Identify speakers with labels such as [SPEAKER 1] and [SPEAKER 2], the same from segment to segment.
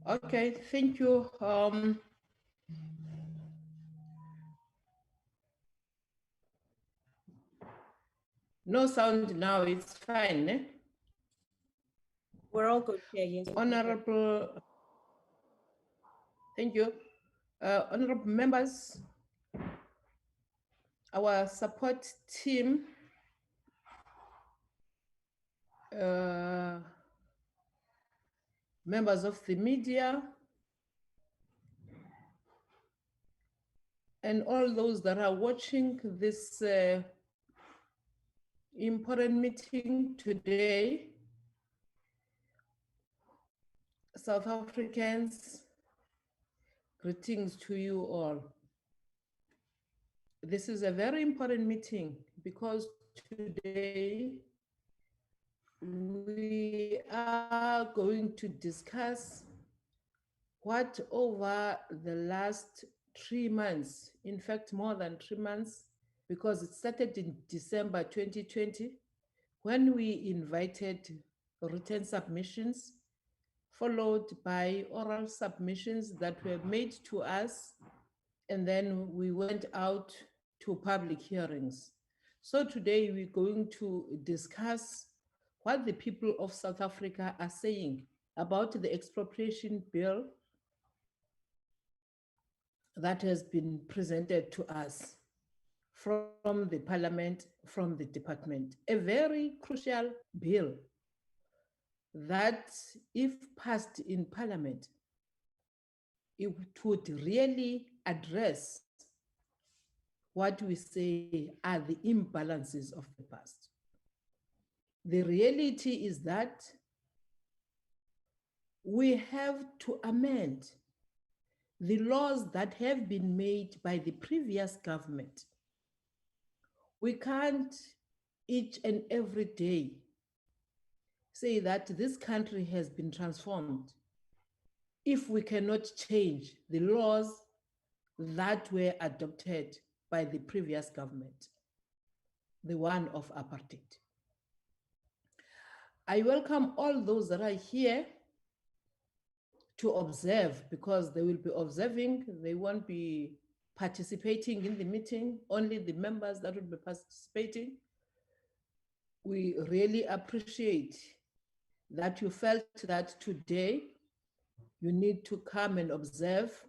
[SPEAKER 1] Okay, thank you. No sound now, it's fine. Eh?
[SPEAKER 2] We're all good here, yes.
[SPEAKER 1] Honorable, thank you. Honorable members, our support team members of the media, and all those that are watching this important meeting today. South Africans, greetings to you all. This is a very important meeting because today we are going to discuss what over the last 3 months, in fact, more than 3 months, because it started in December 2020, when we invited written submissions, followed by oral submissions that were made to us, and then we went out to public hearings. So today we're going to discuss what the people of South Africa are saying about the expropriation bill that has been presented to us from the parliament, from the department. A very crucial bill that, if passed in parliament, it would really address what we say are the imbalances of the past. The reality is that we have to amend the laws that have been made by the previous government. We can't each and every day say that this country has been transformed if we cannot change the laws that were adopted by the previous government, the one of apartheid. I welcome all those that are here to observe, because they will be observing, they won't be participating in the meeting, only the members that will be participating. We really appreciate that you felt that today you need to come and observe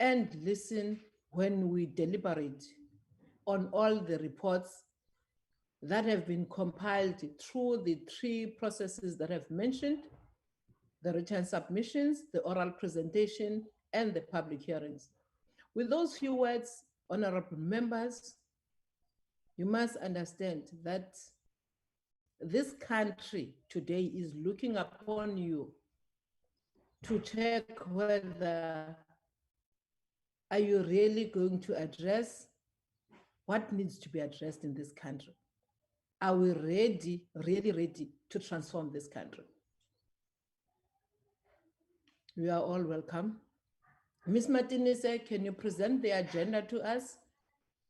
[SPEAKER 1] and listen when we deliberate on all the reports that have been compiled through the 3 processes that I've mentioned: the written submissions, the oral presentation, and the public hearings. With those few words, honorable members, you must understand that this country today is looking upon you to check whether are you really going to address what needs to be addressed in this country. Are we ready, really ready to transform this country? You are all welcome. Ms. Martinez, can you present the agenda to us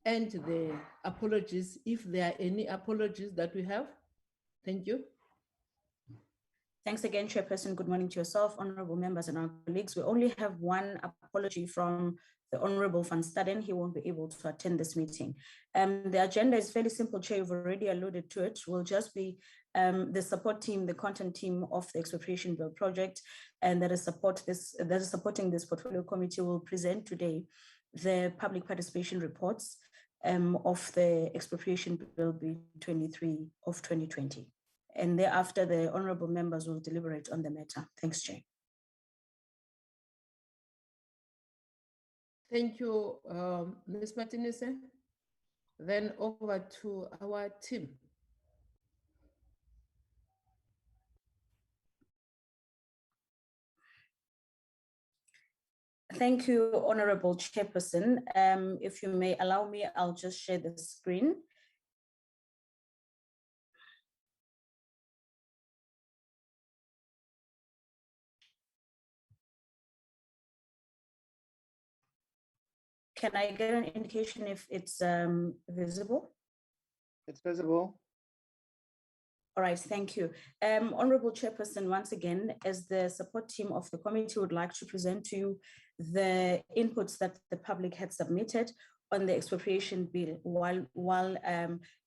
[SPEAKER 1] and the apologies, if there are any apologies that we have? Thank you.
[SPEAKER 2] Thanks again, Chairperson. Good morning to yourself, honorable members and our colleagues. We only have one apology from the Honorable Van Staden. He won't be able to attend this meeting. The agenda is fairly simple, Chair. You've already alluded to it. Will just be the support team, the content team of the Expropriation Bill project, and that is supporting this portfolio committee, will present today the public participation reports of the Expropriation Bill B23 of 2020. And thereafter, the honorable members will deliberate on the matter. Thanks, Chair.
[SPEAKER 1] Thank you, Ms. Martinez. Then over to our team.
[SPEAKER 2] Thank you, Honorable Chairperson. If you may allow me, I'll just share the screen. Can I get an indication if it's visible?
[SPEAKER 3] It's visible.
[SPEAKER 2] All right, thank you. Honorable Chairperson, once again, as the support team of the committee would like to present to you the inputs that the public had submitted on the expropriation bill while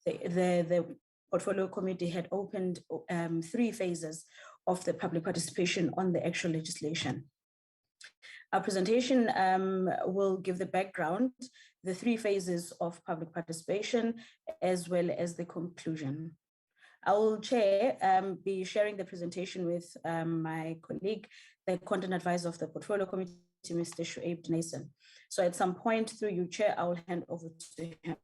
[SPEAKER 2] the portfolio committee had opened 3 phases of the public participation on the actual legislation. Our presentation will give the background, the 3 phases of public participation, as well as the conclusion. I will, Chair, be sharing the presentation with my colleague, the content advisor of the portfolio committee, Mr. Shuaib Nason. So at some point through you, Chair, I will hand over to him.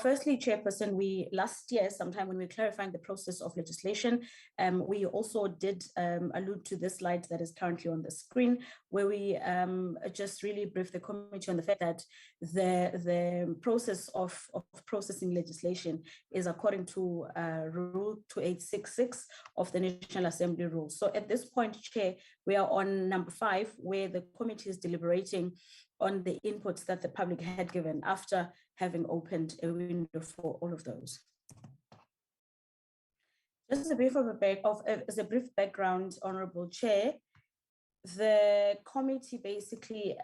[SPEAKER 2] Firstly, Chairperson, we last year, sometime when we were clarifying the process of legislation, we also did allude to this slide that is currently on the screen, where we just really briefed the committee on the fact that the process of processing legislation is according to Rule 2866 of the National Assembly rules. So at this point, Chair, we are on number 5, where the committee is deliberating on the inputs that the public had given after having opened a window for all of those. Just as a brief background, Honorable Chair, the committee basically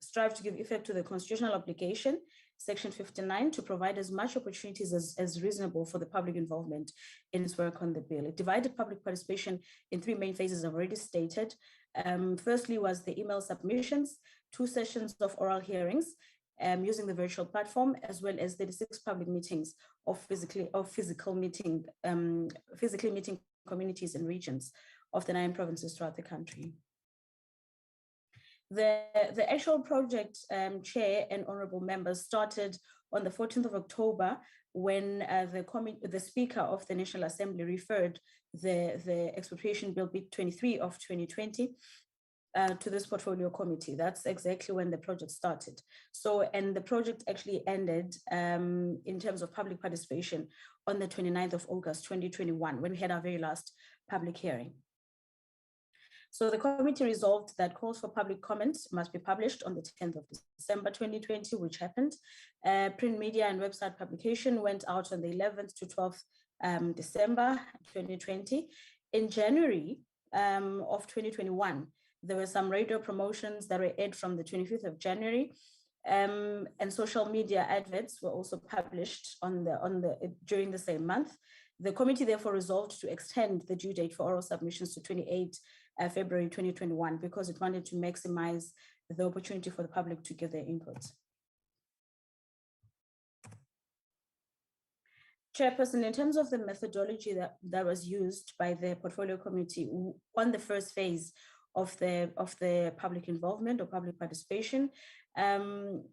[SPEAKER 2] strived to give effect to the constitutional obligation, Section 59, to provide as much opportunities as reasonable for the public involvement in its work on the bill. It divided public participation in 3 main phases, I've already stated. Firstly was the email submissions, 2 sessions of oral hearings, using the virtual platform, as well as 36 public meetings of physically meeting communities and regions of the 9 provinces throughout the country. The actual project, Chair and honorable members, started on the 14th of October when the Speaker of the National Assembly referred the Expropriation Bill 23 of 2020 to this portfolio committee. That's exactly when the project started. So, and the project actually ended in terms of public participation on the 29th of August, 2021, when we had our very last public hearing. So the committee resolved that calls for public comments must be published on the 10th of December, 2020, which happened. Print media and website publication went out on the 11th to 12th December, 2020. In January of 2021, there were some radio promotions that were aired from the 25th of January, and social media adverts were also published during the same month. The committee therefore resolved to extend the due date for oral submissions to 28 February 2021 because it wanted to maximize the opportunity for the public to give their input. Chairperson, in terms of the methodology that was used by the portfolio committee on the first phase of the public involvement or public participation,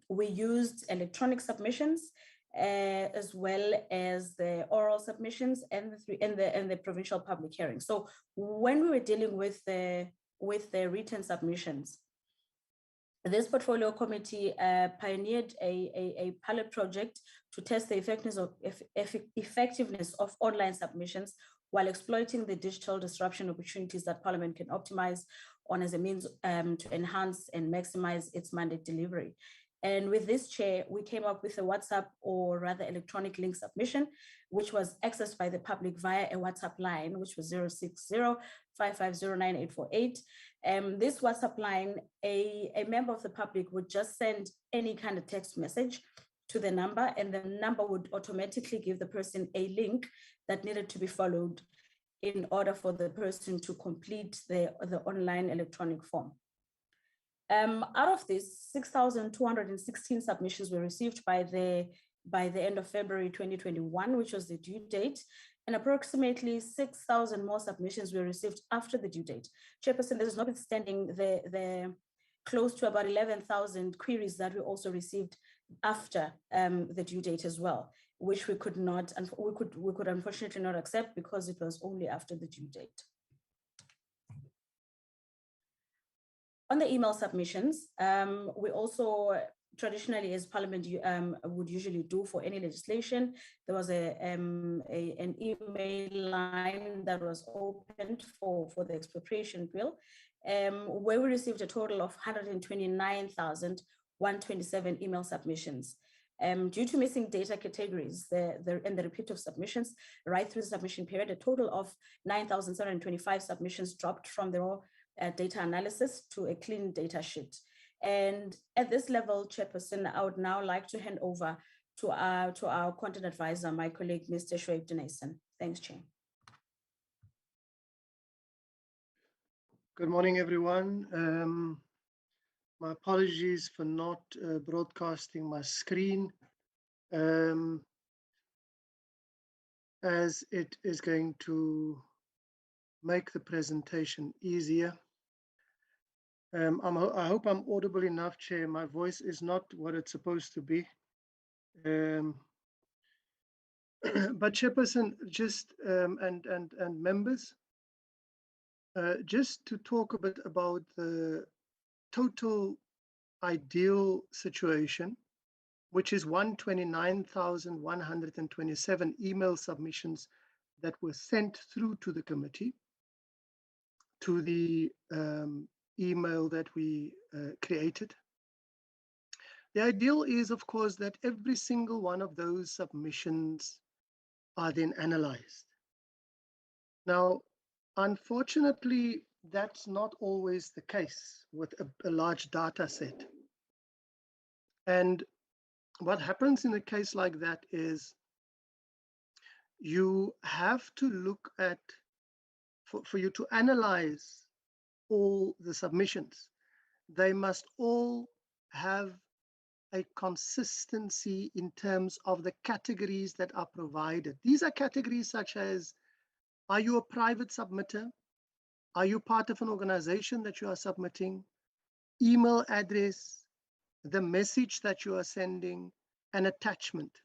[SPEAKER 2] we used electronic submissions as well as the oral submissions and the provincial public hearing. So when we were dealing with the written submissions, this portfolio committee pioneered a pilot project to test the effectiveness of online submissions while exploiting the digital disruption opportunities that Parliament can optimize on as a means to enhance and maximize its mandate delivery. And with this, Chair, we came up with a WhatsApp, or rather electronic link submission, which was accessed by the public via a WhatsApp line, which was 060-550-9848. This WhatsApp line, a member of the public would just send any kind of text message to the number, and the number would automatically give the person a link that needed to be followed in order for the person to complete the online electronic form. Out of this, 6,216 submissions were received by the end of February 2021, which was the due date, and approximately 6,000 more submissions were received after the due date. Chairperson, this is notwithstanding the close to about 11,000 queries that we also received after the due date as well, which we could unfortunately not accept because it was only after the due date. On the email submissions, we also traditionally, as Parliament would usually do for any legislation, there was an email line that was opened for the expropriation bill, where we received a total of 129,127 email submissions. Due to missing data categories and the repeat of submissions right through the submission period, a total of 9,725 submissions dropped from the raw data analysis to a clean data sheet. And at this level, Chairperson, I would now like to hand over to our content advisor, my colleague, Mr. Shoaib Denason. Thanks, Chair.
[SPEAKER 3] Good morning, everyone. My apologies for not broadcasting my screen, as it is going to make the presentation easier. I hope I'm audible enough, Chair. My voice is not what it's supposed to be. But Chairperson, just and members, just to talk a bit about the total ideal situation, which is 129,127 email submissions that were sent through to the committee, to the email that we created. The ideal is, of course, that every single one of those submissions are then analyzed. Now, unfortunately, that's not always the case with a large data set. And what happens in a case like that is you have to look at, for you to analyze all the submissions, they must all have a consistency in terms of the categories that are provided. These are categories such as, are you a private submitter? Are you part of an organization that you are submitting? Email address, the message that you are sending, an attachment.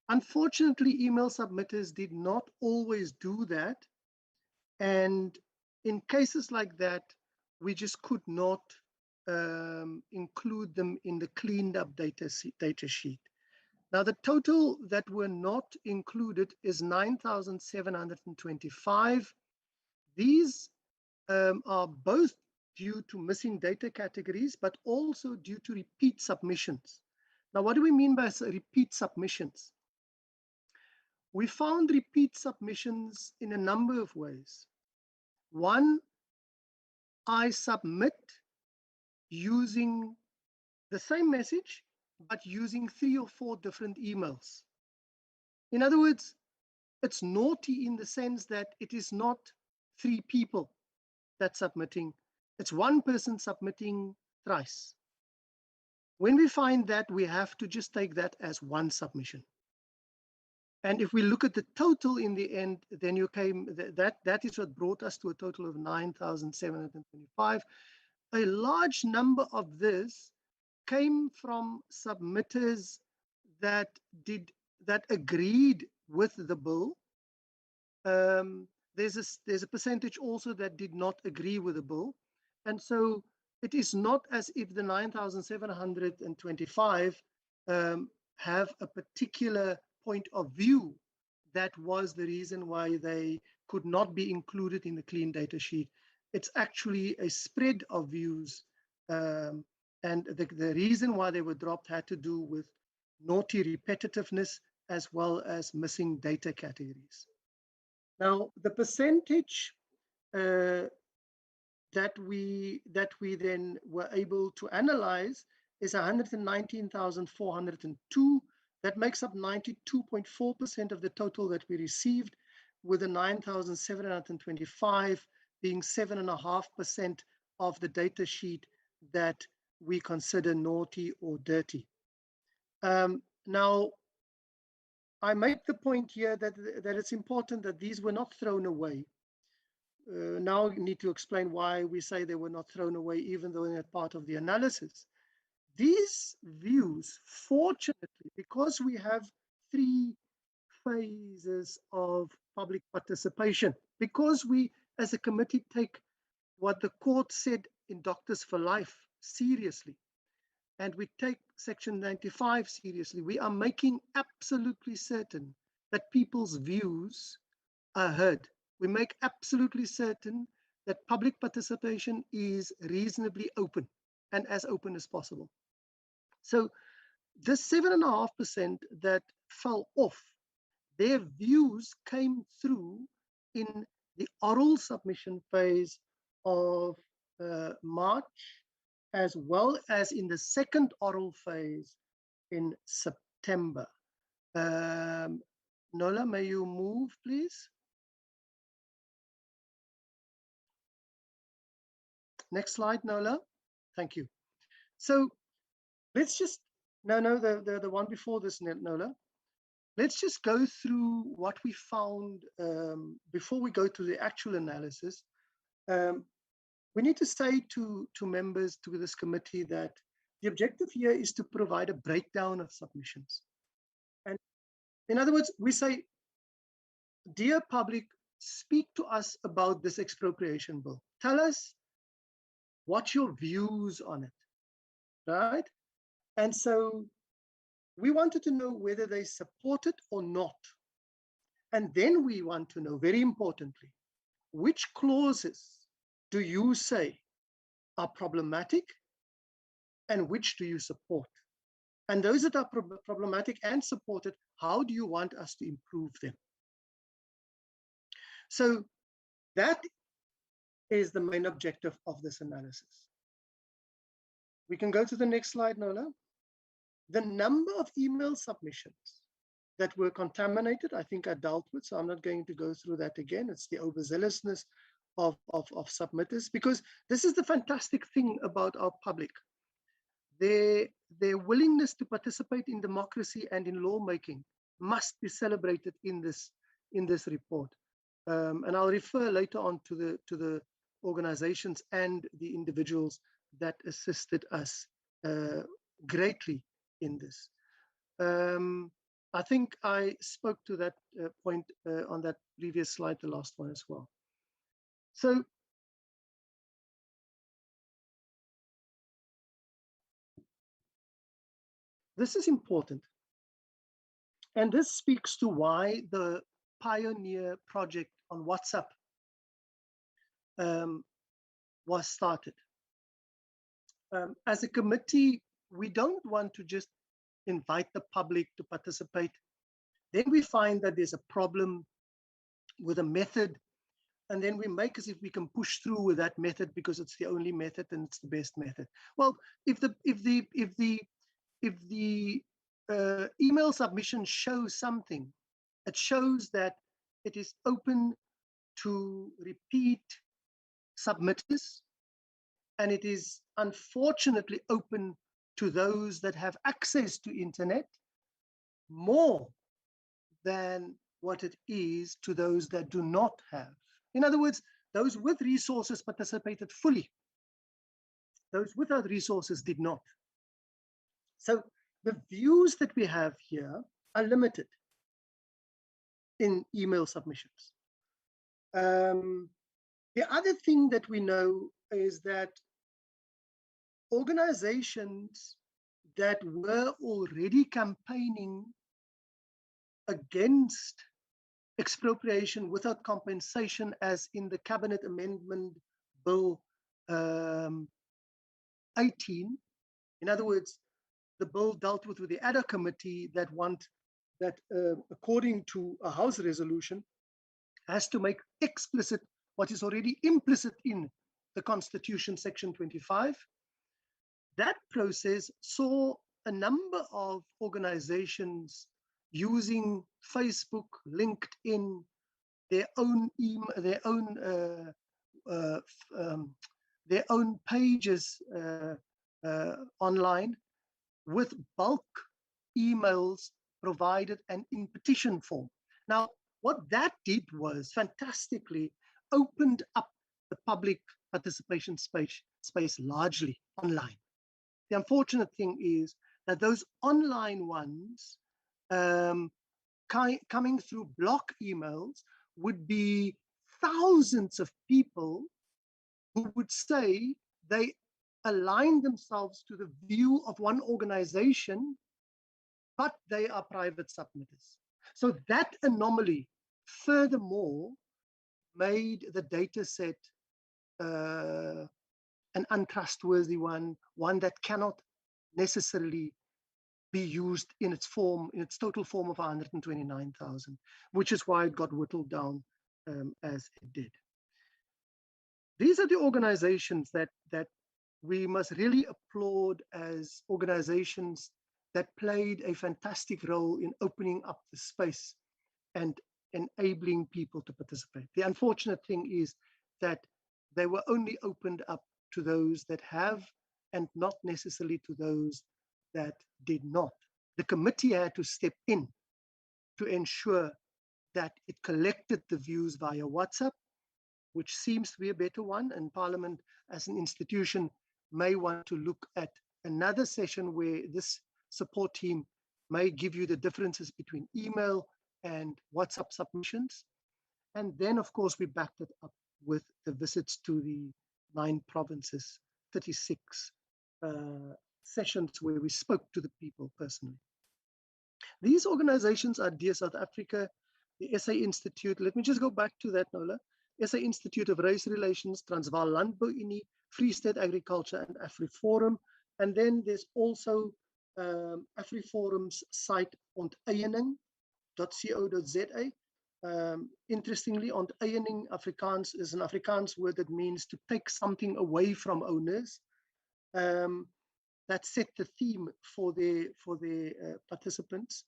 [SPEAKER 3] Unfortunately, email submitters did not always do that. And in cases like that, we just could not include them in the cleaned up data sheet. Now, the total that were not included is 9,725. These are both due to missing data categories, but also due to repeat submissions. Now, what do we mean by repeat submissions? We found repeat submissions in a number of ways. One, I submit using the same message, but using 3 or 4 different emails. In other words, it's naughty in the sense that it is not 3 people that's submitting. It's 1 person submitting thrice. When we find that, we have to just take that as 1 submission. And if we look at the total in the end, then that is what brought us to a total of 9,725. A large number of this came from submitters that agreed with the bill. There's a percentage also that did not agree with the bill. And so it is not as if the 9,725 have a particular point of view that was the reason why they could not be included in the clean data sheet. It's actually a spread of views. And the reason why they were dropped had to do with naughty repetitiveness as well as missing data categories. Now, the percentage that we then were able to analyze is 119,402. That makes up 92.4% of the total that we received, with the 9,725 being 7.5% of the data sheet that we consider naughty or dirty. Now, I make the point here that it's important that these were not thrown away. Now I need to explain why we say they were not thrown away, even though they're part of the analysis. These views, fortunately, because we have 3 phases of public participation, because we as a committee take what the court said in Doctors for Life seriously, and we take Section 95 seriously, we are making absolutely certain that people's views are heard. We make absolutely certain that public participation is reasonably open and as open as possible. So the 7.5% that fell off, their views came through in the oral submission phase of March, as well as in the second oral phase in September. Nola, may you move, please? Next slide, Nola. Thank you. So let's just, no, the one before this, Nola. Let's just go through what we found before we go to the actual analysis. We need to say to members to this committee that the objective here is to provide a breakdown of submissions. And in other words, we say, dear public, speak to us about this expropriation bill. Tell us what's your views on it, right? And so we wanted to know whether they support it or not. And then we want to know, very importantly, which clauses do you say are problematic and which do you support? And those that are problematic and supported, how do you want us to improve them? So that is the main objective of this analysis. We can go to the next slide, Nola. The number of email submissions that were contaminated, I think I dealt with, so I'm not going to go through that again. It's the overzealousness of submitters, because this is the fantastic thing about our public. Their willingness to participate in democracy and in lawmaking must be celebrated in this report. And I'll refer later on to the organizations and the individuals that assisted us greatly in this. I think I spoke to that point on that previous slide, the last one as well. So this is important. And this speaks to why the Pioneer project on WhatsApp was started. As a committee, we don't want to just invite the public to participate. Then we find that there's a problem with a method, and then we make as if we can push through with that method because it's the only method and it's the best method. Well, if the email submission shows something, it shows that it is open to repeat submitters, and it is unfortunately open to those that have access to internet more than what it is to those that do not have. In other words, those with resources participated fully. Those without resources did not. So the views that we have here are limited in email submissions. The other thing that we know is that organizations that were already campaigning against expropriation without compensation, as in the Cabinet Amendment Bill 18, in other words, the bill dealt with the ad hoc committee that according to a House resolution, has to make explicit what is already implicit in the Constitution, Section 25. That process saw a number of organizations using Facebook, LinkedIn, their own pages online, with bulk emails provided and in petition form. Now, what that did was fantastically opened up the public participation space largely online. The unfortunate thing is that those online ones coming through block emails would be thousands of people who would say they align themselves to the view of one organization, but they are private submitters. So that anomaly, furthermore, made the data set an untrustworthy one that cannot necessarily be used in its form, in its total form of 129,000, which is why it got whittled down as it did. These are the organizations that we must really applaud as organizations that played a fantastic role in opening up the space and enabling people to participate. The unfortunate thing is that they were only opened up to those that have and not necessarily to those that did not. The committee had to step in to ensure that it collected the views via WhatsApp, which seems to be a better one, and Parliament as an institution may want to look at another session where this support team may give you the differences between email and WhatsApp submissions. And then, of course, we backed it up with the visits to the 9 provinces, 36 sessions where we spoke to the people personally. These organizations are Dear South Africa, the SA Institute. Let me just go back to that, Nola. SA Institute of Race Relations, Transvaal Landbou Unie, Free State Agriculture, and AfriForum. And then there's also AfriForum's site, onteiening.co.za. Interestingly, onteiening Afrikaans is an Afrikaans word that means to take something away from owners. That set the theme for their participants.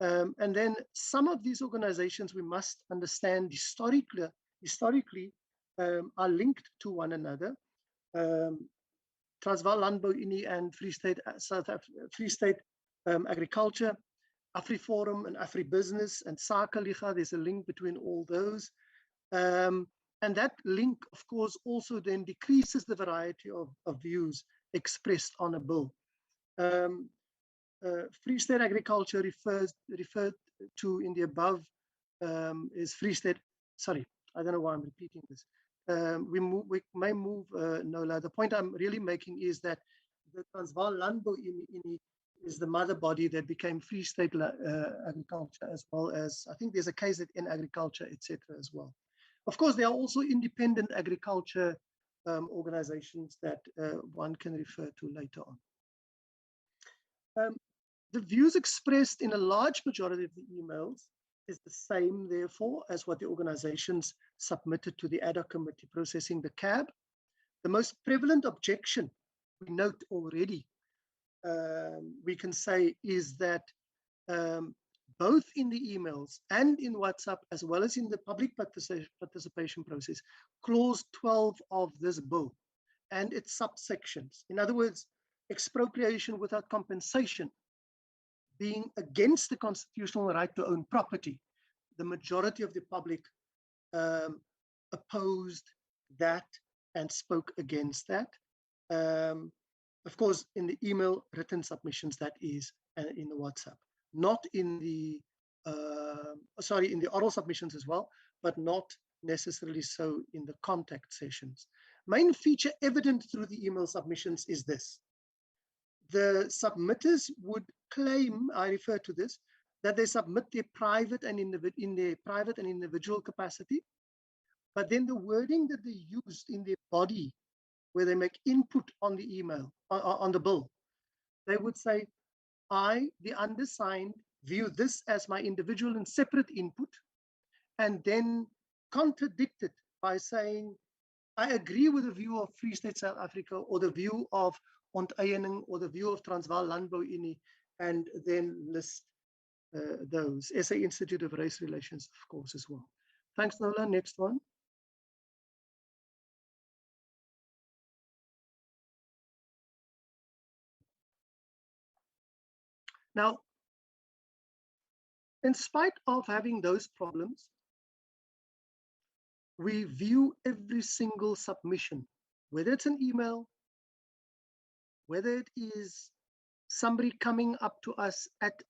[SPEAKER 3] And then some of these organizations, we must understand historically are linked to one another. Transvaal Landbou Unie and Free State Agriculture, AfriForum and AfriBusiness and Sakeliga, there's a link between all those. And that link, of course, also then decreases the variety of views expressed on a bill. Free State Agriculture referred to in the above is Free State, sorry, I don't know why I'm repeating this. We may move, Nola. The point I'm really making is that the Transvaal Landbou Unie is the mother body that became Free State Agriculture, as well as, I think there's a KZN Agriculture, etc. as well. Of course, there are also independent agriculture organizations that one can refer to later on. The views expressed in a large majority of the emails is the same, therefore, as what the organizations submitted to the ad hoc committee processing the CAB. The most prevalent objection we note already, we can say, is that both in the emails and in WhatsApp, as well as in the public participation process, clause 12 of this bill and its subsections, in other words, expropriation without compensation, being against the constitutional right to own property, the majority of the public opposed that and spoke against that. Of course, in the email written submissions, that is, in the WhatsApp, not in the, in the oral submissions as well, but not necessarily so in the contact sessions. Main feature evident through the email submissions is this. The submitters would claim, I refer to this, that they submit their private and in their private and individual capacity, but then the wording that they used in their body, where they make input on the email, on the bill, they would say, I, the undersigned, view this as my individual and separate input, and then contradict it by saying, I agree with the view of Free State South Africa, or the view of Onteiening, or the view of Transvaal Landbou Unie, and then list those. SA Institute of Race Relations, of course, as well. Thanks, Nola. Next one. Now, in spite of having those problems, we view every single submission, whether it's an email, whether it is somebody coming up to us at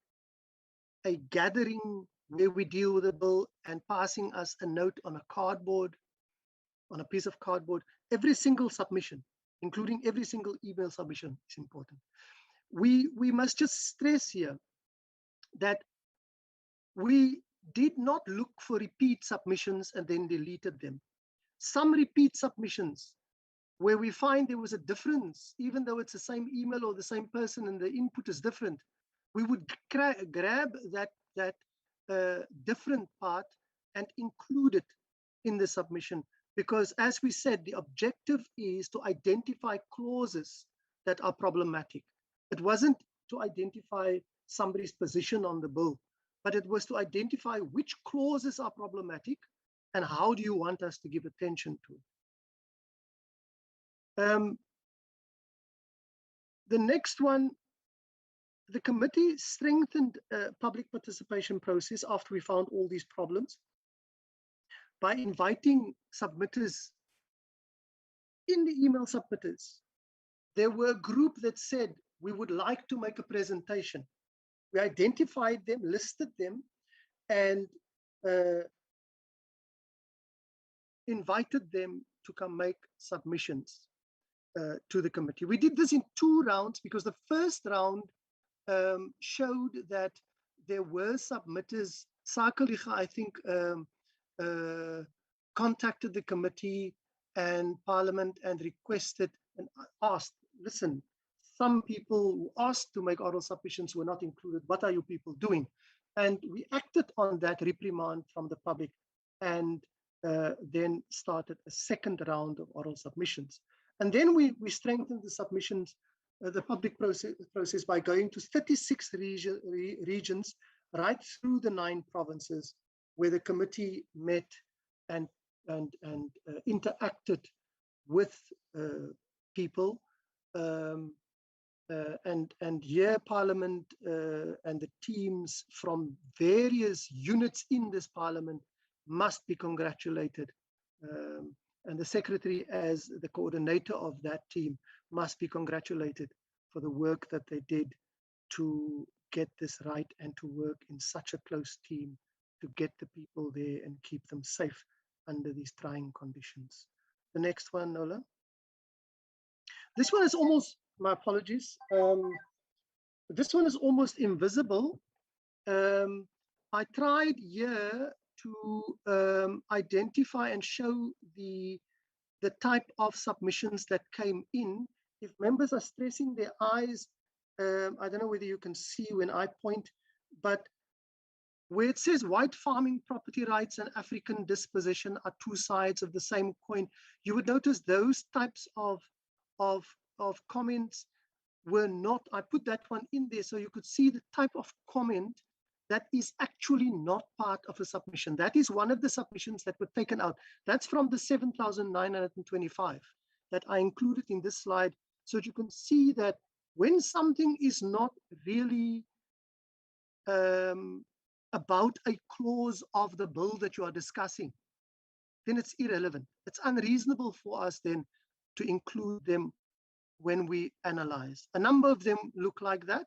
[SPEAKER 3] a gathering where we deal with a bill and passing us a note on a cardboard, on a piece of cardboard, every single submission, including every single email submission, is important. We must just stress here that we did not look for repeat submissions and then deleted them. Some repeat submissions where we find there was a difference, even though it's the same email or the same person and the input is different, we would grab that different part and include it in the submission, because as we said, the objective is to identify clauses that are problematic. It wasn't to identify somebody's position on the bill, but it was to identify which clauses are problematic and how do you want us to give attention to it. The next one, the committee strengthened public participation process after we found all these problems by inviting submitters. In the email submitters, there were a group that said, we would like to make a presentation. We identified them, listed them, and invited them to come make submissions to the committee. We did this in 2 rounds because the first round showed that there were submitters. Sakaliga, I think, contacted the committee and Parliament and requested and asked, listen, some people who asked to make oral submissions were not included. What are you people doing? And we acted on that reprimand from the public and then started a second round of oral submissions. And then we strengthened the submissions, the public process by going to 36 regions right through the 9 provinces where the committee met and interacted with people. And here Parliament and the teams from various units in this Parliament must be congratulated. And the Secretary, as the coordinator of that team, must be congratulated for the work that they did to get this right and to work in such a close team to get the people there and keep them safe under these trying conditions. The next one, Nola. This one is almost, my apologies. This one is almost invisible. I tried here to identify and show the type of submissions that came in. If members are stressing their eyes, I don't know whether you can see when I point, but where it says white farming property rights and African dispossession are 2 sides of the same coin, you would notice those types of comments were not, I put that one in there so you could see the type of comment that is actually not part of a submission. That is one of the submissions that were taken out. That's from the 7,925 that I included in this slide. So you can see that when something is not really about a clause of the bill that you are discussing, then it's irrelevant. It's unreasonable for us then to include them when we analyze. A number of them look like that.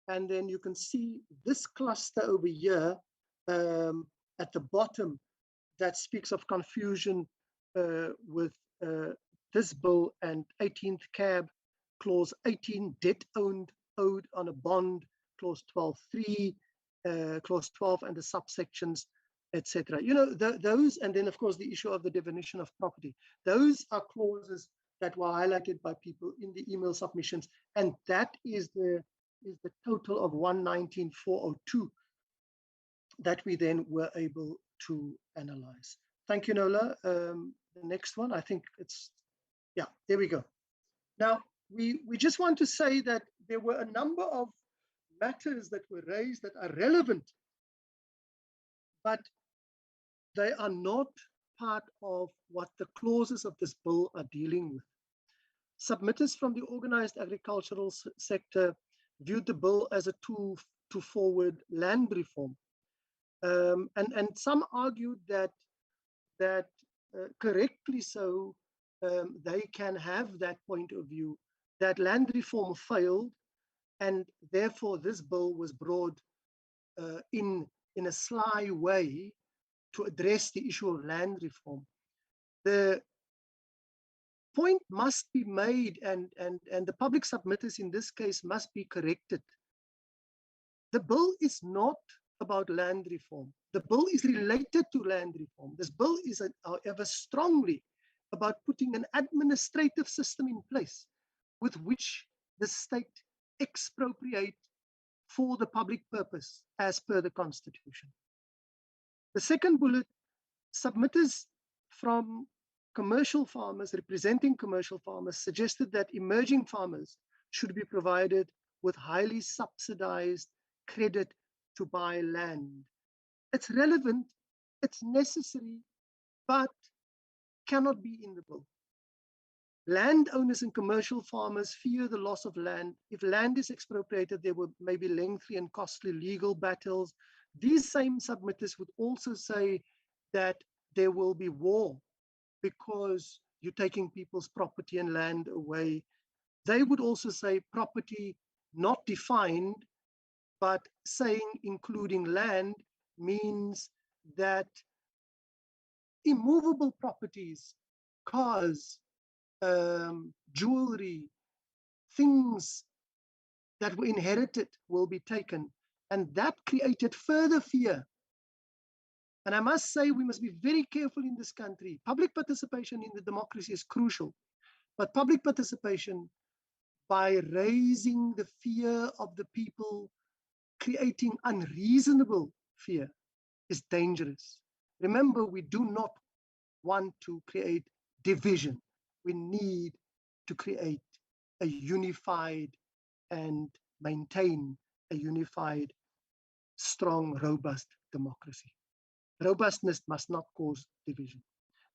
[SPEAKER 3] And then you can see this cluster over here at the bottom that speaks of confusion with this bill and 18th CAB, clause 18, debt owed on a bond, clause 12.3, clause 12 and the subsections, etc. You know, those, and then of course the issue of the definition of property. Those are clauses that were highlighted by people in the email submissions, and that is the total of 119,402 that we then were able to analyze. Thank you, Nola. The next one, I think it's, yeah, there we go. Now, we just want to say that there were a number of matters that were raised that are relevant, but they are not part of what the clauses of this bill are dealing with. Submitters from the organized agricultural sector viewed the bill as a tool to forward land reform. And some argued that correctly so, they can have that point of view, that land reform failed, and therefore this bill was brought in a sly way to address the issue of land reform. The point must be made, and the public submitters in this case must be corrected. The bill is not about land reform. The bill is related to land reform. This bill is, however, strongly about putting an administrative system in place with which the state expropriate for the public purpose as per the Constitution. The second bullet, submitters from commercial farmers, representing commercial farmers, suggested that emerging farmers should be provided with highly subsidized credit to buy land. It's relevant, it's necessary, but cannot be in the bill. Landowners and commercial farmers fear the loss of land. If land is expropriated, there will maybe lengthy and costly legal battles. These same submitters would also say that there will be war because you're taking people's property and land away. They would also say property not defined, but saying including land means that immovable properties, cars, jewelry, things that were inherited will be taken. And that created further fear. And I must say, we must be very careful in this country. Public participation in the democracy is crucial, but public participation by raising the fear of the people, creating unreasonable fear, is dangerous. Remember, we do not want to create division. We need to create a unified and maintain a unified, strong, robust democracy. Robustness must not cause division.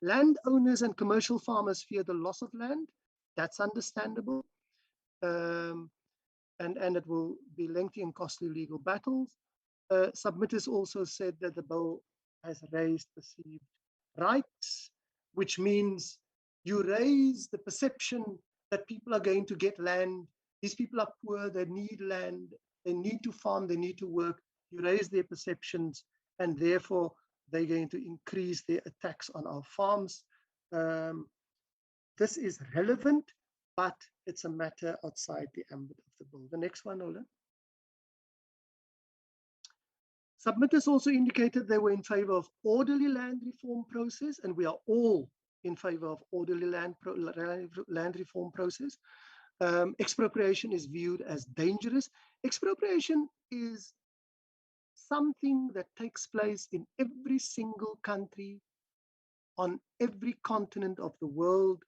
[SPEAKER 3] Landowners and commercial farmers fear the loss of land. That's understandable. And it will be lengthy and costly legal battles. Submitters also said that the bill has raised perceived rights, which means you raise the perception that people are going to get land. These people are poor, they need land, they need to farm, they need to work. You raise their perceptions, and therefore they're going to increase their attacks on our farms. This is relevant, but it's a matter outside the ambit of the bill. The next one, Ola. Submitters also indicated they were in favor of orderly land reform process, and we are all in favor of orderly land reform process. Expropriation is viewed as dangerous. Expropriation is something that takes place in every single country, on every continent of the world.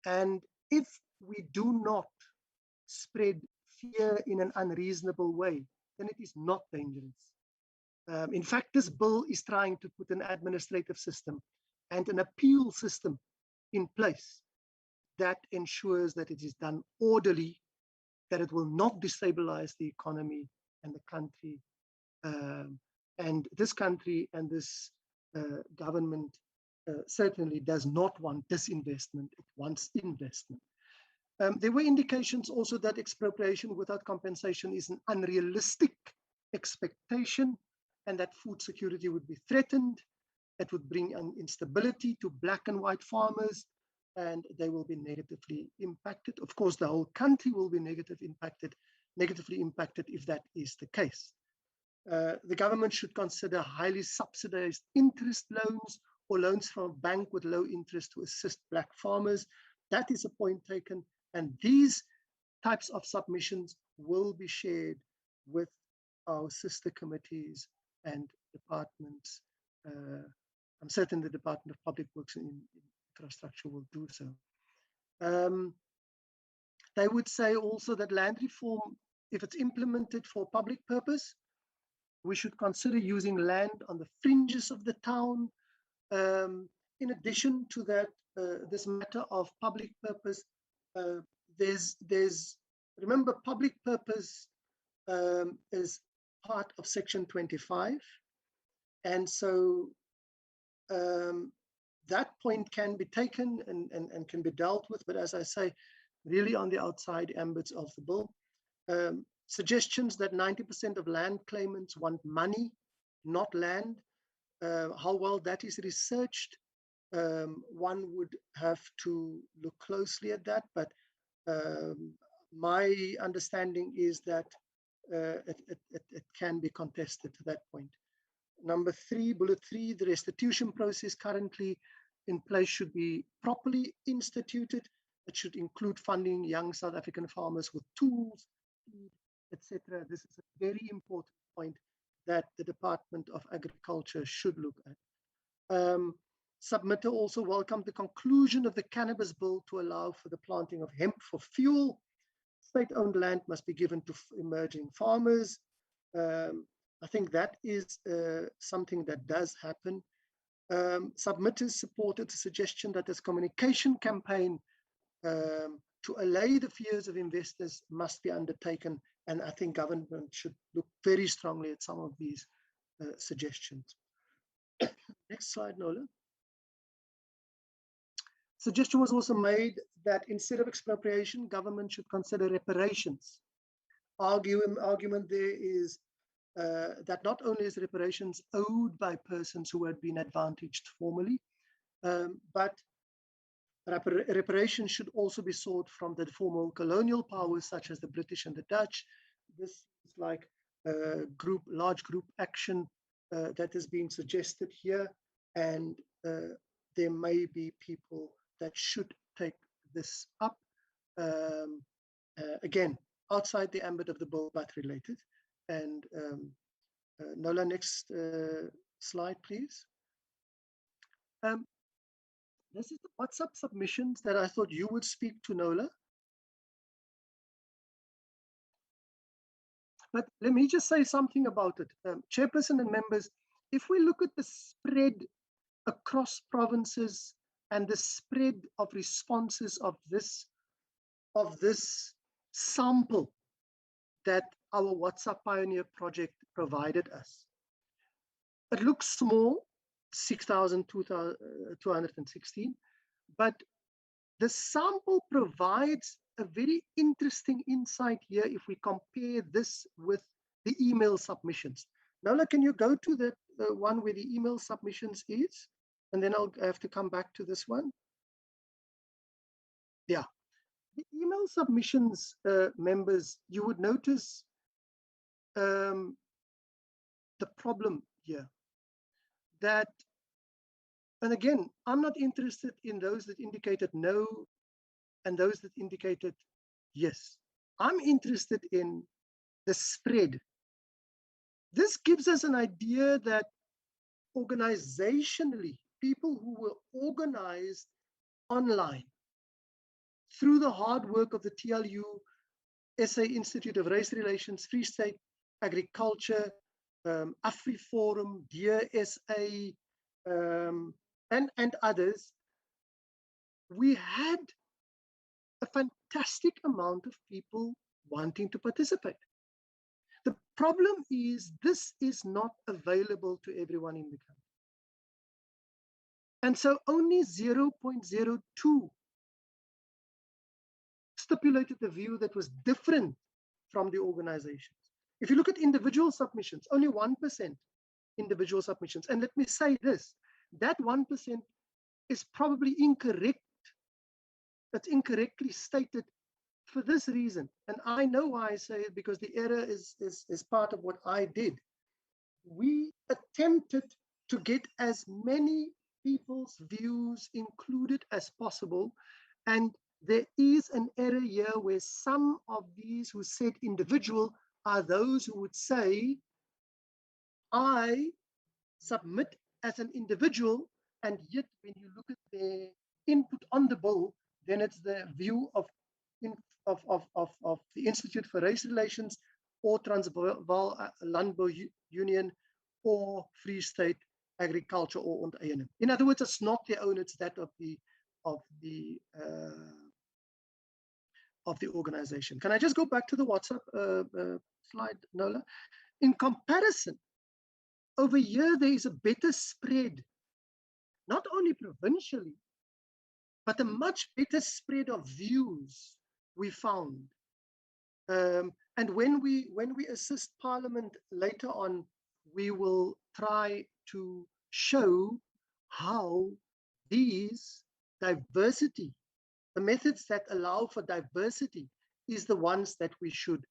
[SPEAKER 3] And if we do not spread fear in an unreasonable way, then it is not dangerous. In fact, this bill is trying to put an administrative system and an appeal system in place that ensures that it is done orderly, that it will not destabilize the economy and the country. And this country and this government certainly does not want disinvestment, it wants investment. There were indications also that expropriation without compensation is an unrealistic expectation, and that food security would be threatened. It would bring an instability to black and white farmers, and they will be negatively impacted. Of course, the whole country will be negatively impacted if that is the case. The government should consider highly subsidized interest loans or loans from a bank with low interest to assist black farmers. That is a point taken. And these types of submissions will be shared with our sister committees and departments. I'm certain the Department of Public Works and Infrastructure will do so. They would say also that land reform, if it's implemented for public purpose, we should consider using land on the fringes of the town. In addition to that, this matter of public purpose, remember, public purpose is part of Section 25. And so that point can be taken and can be dealt with. But as I say, really on the outside ambits of the bill. Suggestions that 90% of land claimants want money, not land. How well that is researched, one would have to look closely at that. But my understanding is that it can be contested to that point. Number 3, bullet 3, the restitution process currently in place should be properly instituted. It should include funding young South African farmers with tools, etc. This is a very important point that the Department of Agriculture should look at. Submitter also welcomed the conclusion of the Cannabis Bill to allow for the planting of hemp for fuel. State-owned land must be given to emerging farmers. I think that is something that does happen. Submitters supported the suggestion that this communication campaign to allay the fears of investors must be undertaken, and I think government should look very strongly at some of these suggestions. Next slide, Nola. Suggestion was also made that instead of expropriation, government should consider reparations. Argument there is that not only is reparations owed by persons who had been advantaged formerly, but reparations should also be sought from the former colonial powers such as the British and the Dutch. This is like large group action that is being suggested here, and there may be people that should take this up. Again, outside the ambit of the bill, but related. And Nola, next slide, please. This is the WhatsApp submissions that I thought you would speak to, Nola. But let me just say something about it. Chairperson and members, if we look at the spread across provinces and the spread of responses of this sample that our WhatsApp Pioneer project provided us, it looks small, 6,216, but the sample provides a very interesting insight here if we compare this with the email submissions. Nola, can you go to the one where the email submissions is? And then I'll have to come back to this one. Yeah. The email submissions, members, you would notice the problem here. That, and again, I'm not interested in those that indicated no and those that indicated yes. I'm interested in the spread. This gives us an idea that organizationally, people who were organized online through the hard work of the TLU, SA Institute of Race Relations, Free State Agriculture, AfriForum, Dear SA, and others, we had a fantastic amount of people wanting to participate. The problem is this is not available to everyone in the country. And so only 0.02 stipulated the view that was different from the organizations. If you look at individual submissions, only 1% individual submissions. And let me say this, that 1% is probably incorrect. It's incorrectly stated for this reason. And I know why I say it, because the error is part of what I did. We attempted to get as many people's views included as possible. And there is an error here where some of these who said individual are those who would say, I submit as an individual, and yet when you look at their input on the bill, then it's the view of the Institute for Race Relations or Transvaal Landbou Union or Free State Agriculture or Untitled. In other words, it's not their own, it's that of the organization. Can I just go back to the WhatsApp slide, Nola? In comparison, over here, there is a better spread, not only provincially, but a much better spread of views we found. And when we assist Parliament later on, we will try to show how these diversity, the methods that allow for diversity, is the ones that we should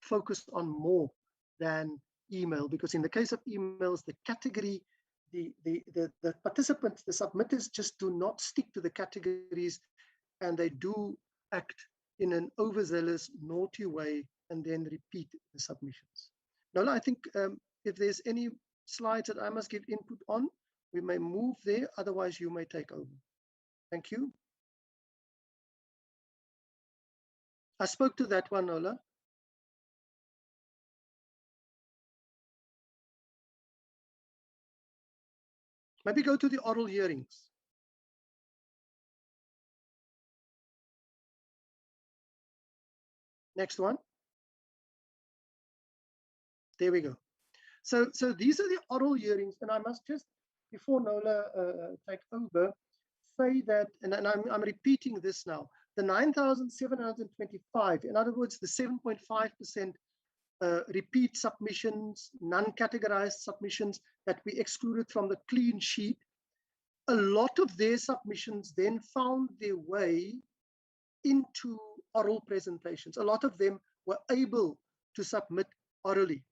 [SPEAKER 3] focus on more than email, because in the case of emails, the category, the participants, the submitters just do not stick to the categories, and they do act in an overzealous, naughty way and then repeat the submissions. Nola, I think if there's any slides that I must give input on, we may move there, otherwise you may take over. Thank you. I spoke to that one, Nola. Maybe go to the oral hearings. Next one. There we go. So these are the oral hearings, and I must just, before Nola take over, say that, and I'm repeating this now, the 9,725, in other words, the 7.5% repeat submissions, non-categorized submissions that we excluded from the clean sheet, a lot of their submissions then found their way into oral presentations. A lot of them were able to submit orally.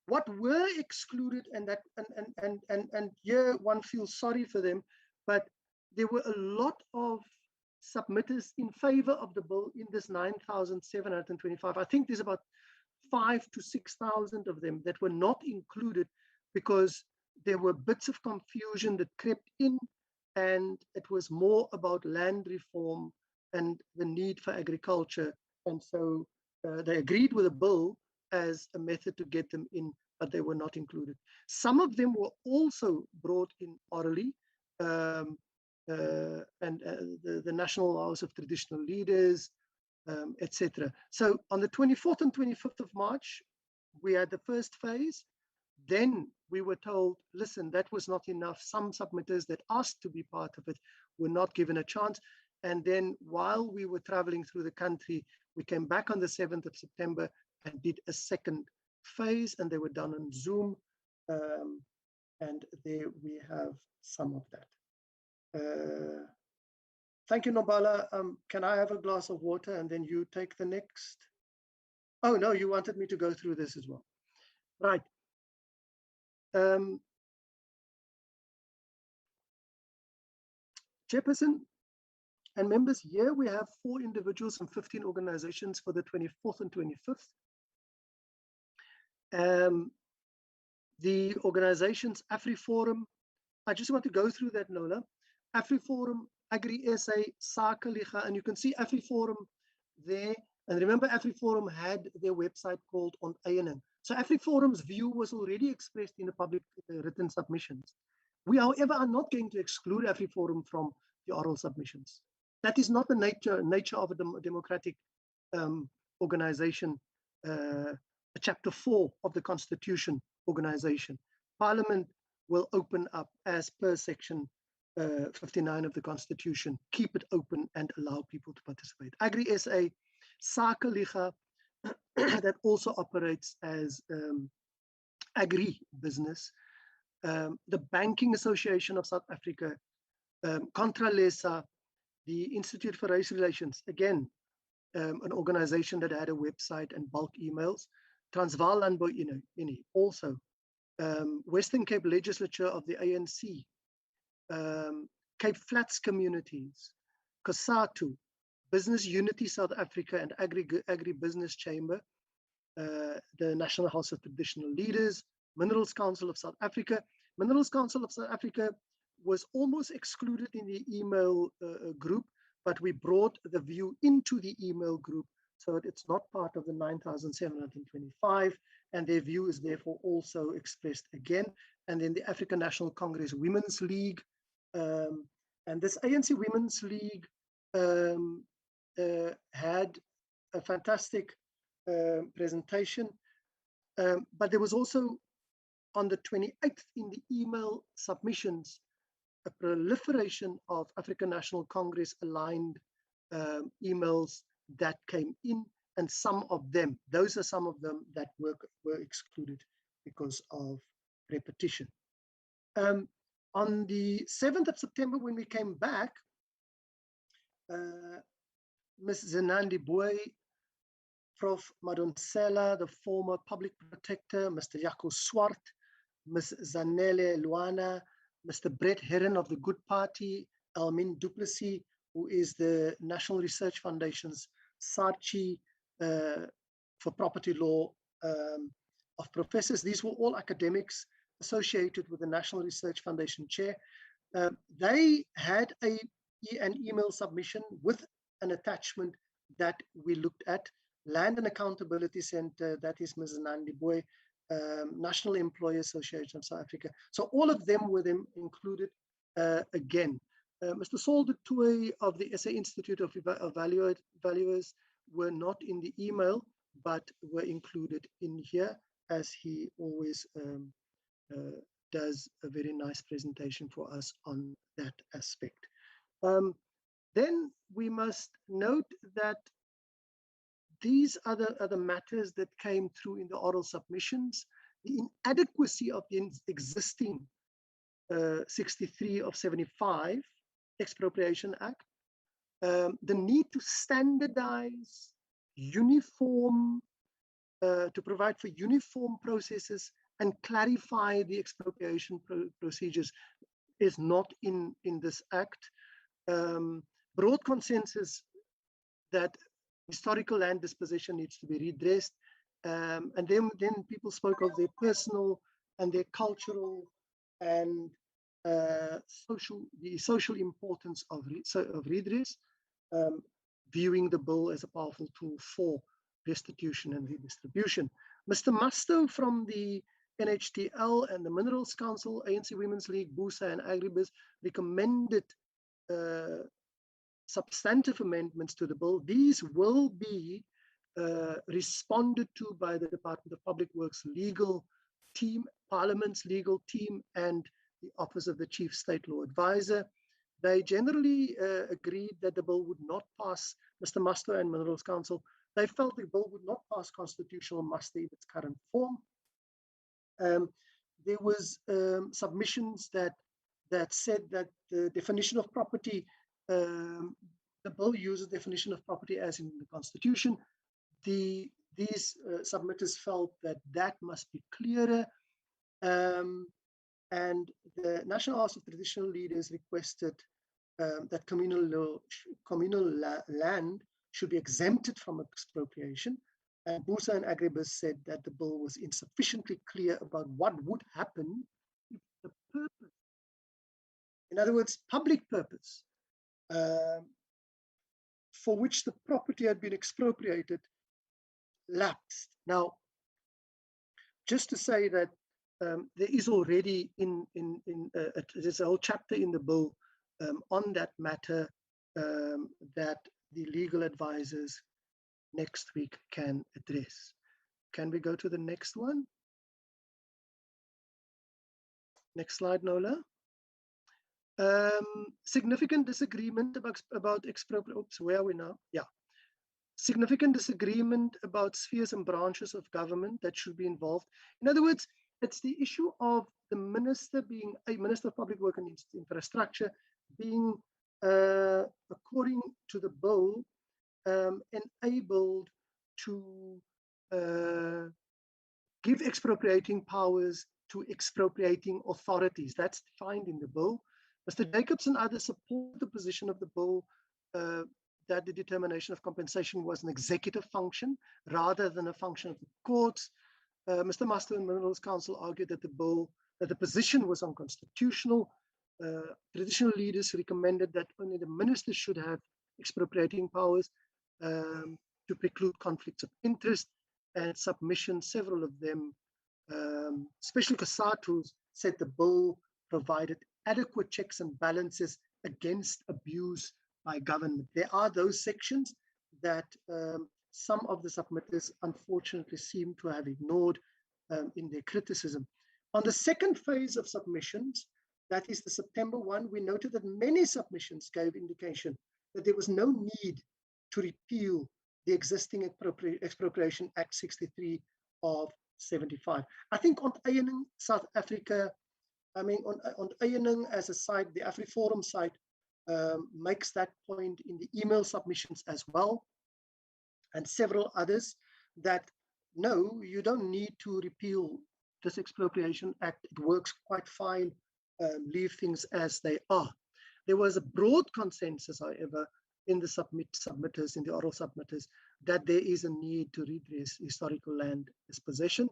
[SPEAKER 3] What were excluded, and here one feels sorry for them, but there were a lot of submitters in favor of the bill in this 9,725. I think there's about 5,000 to 6,000 of them that were not included because there were bits of confusion that crept in, and it was more about land reform and the need for agriculture. And so they agreed with the bill as a method to get them in, but they were not included. Some of them were also brought in orally, and the National House of Traditional Leaders, etc. So on the 24th and 25th of March, we had the first phase. Then we were told, listen, that was not enough. Some submitters that asked to be part of it were not given a chance. And then while we were traveling through the country, we came back on the 7th of September and did a second phase, and they were done on Zoom. And there we have some of that. Thank you, Nobala. Can I have a glass of water and then you take the next? Oh, no, you wanted me to go through this as well. Right. Chairperson and members, here we have 4 individuals and 15 organizations for the 24th and 25th. The organizations, AfriForum, I just want to go through that, Nola. AfriForum, Agri-SA, Sakaliga, and you can see AfriForum there. And remember, AfriForum had their website called Onteiening. So AfriForum's view was already expressed in the public written submissions. We, however, are not going to exclude AfriForum from the oral submissions. That is not the nature of a democratic organization, Chapter 4 of the Constitution organization. Parliament will open up as per Section 59 of the Constitution, keep it open and allow people to participate. Agri-SA, Sakaliga, that also operates as agri-business. The Banking Association of South Africa, Contralesa, the Institute for Race Relations, again, an organization that had a website and bulk emails. Transvaal Landbou Unie, also. Western Cape Legislature of the ANC, Cape Flats Communities, COSATU, Business Unity South Africa and Agribusiness Chamber, the National House of Traditional Leaders, Minerals Council of South Africa. Minerals Council of South Africa was almost excluded in the email group, but we brought the view into the email group, so it's not part of the 9,725, and their view is therefore also expressed again. And then the African National Congress Women's League, and this ANC Women's League had a fantastic presentation, but there was also on the 28th in the email submissions a proliferation of African National Congress aligned emails that came in, and some of them, those are some of them that were excluded because of repetition. On the 7th of September, when we came back, Ms. Zenandi Boy, Prof. Madonsela, the former public protector, Mr. Jaco Swart, Ms. Zanele Luana, Mr. Brett Herron of the Good Party, Almin Duplessis, who is the National Research Foundation's SARCHI for property law of professors. These were all academics associated with the National Research Foundation chair. They had an email submission with an attachment that we looked at. Land and Accountability Center, that is Ms. Nandi Boy, National Employee Association of South Africa. So all of them were included again. Mr. Saul de Tooy of the SA Institute of Valuers were not in the email, but were included in here, as he always does a very nice presentation for us on that aspect. Then we must note that these other matters that came through in the oral submissions, the inadequacy of the existing 63 of 75 Expropriation Act, the need to standardize, uniform, to provide for uniform processes and clarify the expropriation procedures is not in this act. Broad consensus that historical land disposition needs to be redressed. And then people spoke of their personal and their cultural and the social importance of redress, viewing the bill as a powerful tool for restitution and redistribution. Mr. Musto from the NHTL and the Minerals Council, ANC Women's League, BUSA and Agribiz recommended substantive amendments to the bill. These will be responded to by the Department of Public Works legal team, Parliament's legal team, and the Office of the Chief State Law Advisor. They generally agreed that the bill would not pass. Mr. Musto and Minerals Council, they felt the bill would not pass constitutional muster in its current form. There was submissions that said that the definition of property, the bill uses definition of property as in the Constitution. These submitters felt that must be clearer. And the National House of Traditional Leaders requested that communal land should be exempted from expropriation. And BUSA and Agribiz said that the bill was insufficiently clear about what would happen if the purpose, in other words, public purpose, for which the property had been expropriated, lapsed. Now, just to say that there is already there's a whole chapter in the bill on that matter that the legal advisors next week can address. Can we go to the next one? Next slide, Nola. Significant disagreement about expropriation. Oops, where are we now? Yeah. Significant disagreement about spheres and branches of government that should be involved. In other words, it's the issue of the minister being a Minister of Public Work and Infrastructure being, according to the bill, enabled to give expropriating powers to expropriating authorities. That's defined in the bill. Mr. Jacobs and others support the position of the bill that the determination of compensation was an executive function rather than a function of the courts. Mr. Musto and Minerals Council argued that the position was unconstitutional. Traditional leaders recommended that only the minister should have expropriating powers to preclude conflicts of interest and submission. Several of them, especially Kasatu's, said the bill provided adequate checks and balances against abuse by government. There are those sections that some of the submitters unfortunately seem to have ignored in their criticism. On the second phase of submissions, that is the September one, we noted that many submissions gave indication that there was no need to repeal the existing Expropriation Act 63 of 75. I think on Eyening, South Africa, I mean, on Eyening as a site, the AfriForum site makes that point in the email submissions as well, and several others, that no, you don't need to repeal this Expropriation Act. It works quite fine. Leave things as they are. There was a broad consensus, however, in the submitters, in the oral submitters, that there is a need to redress historical land dispossession,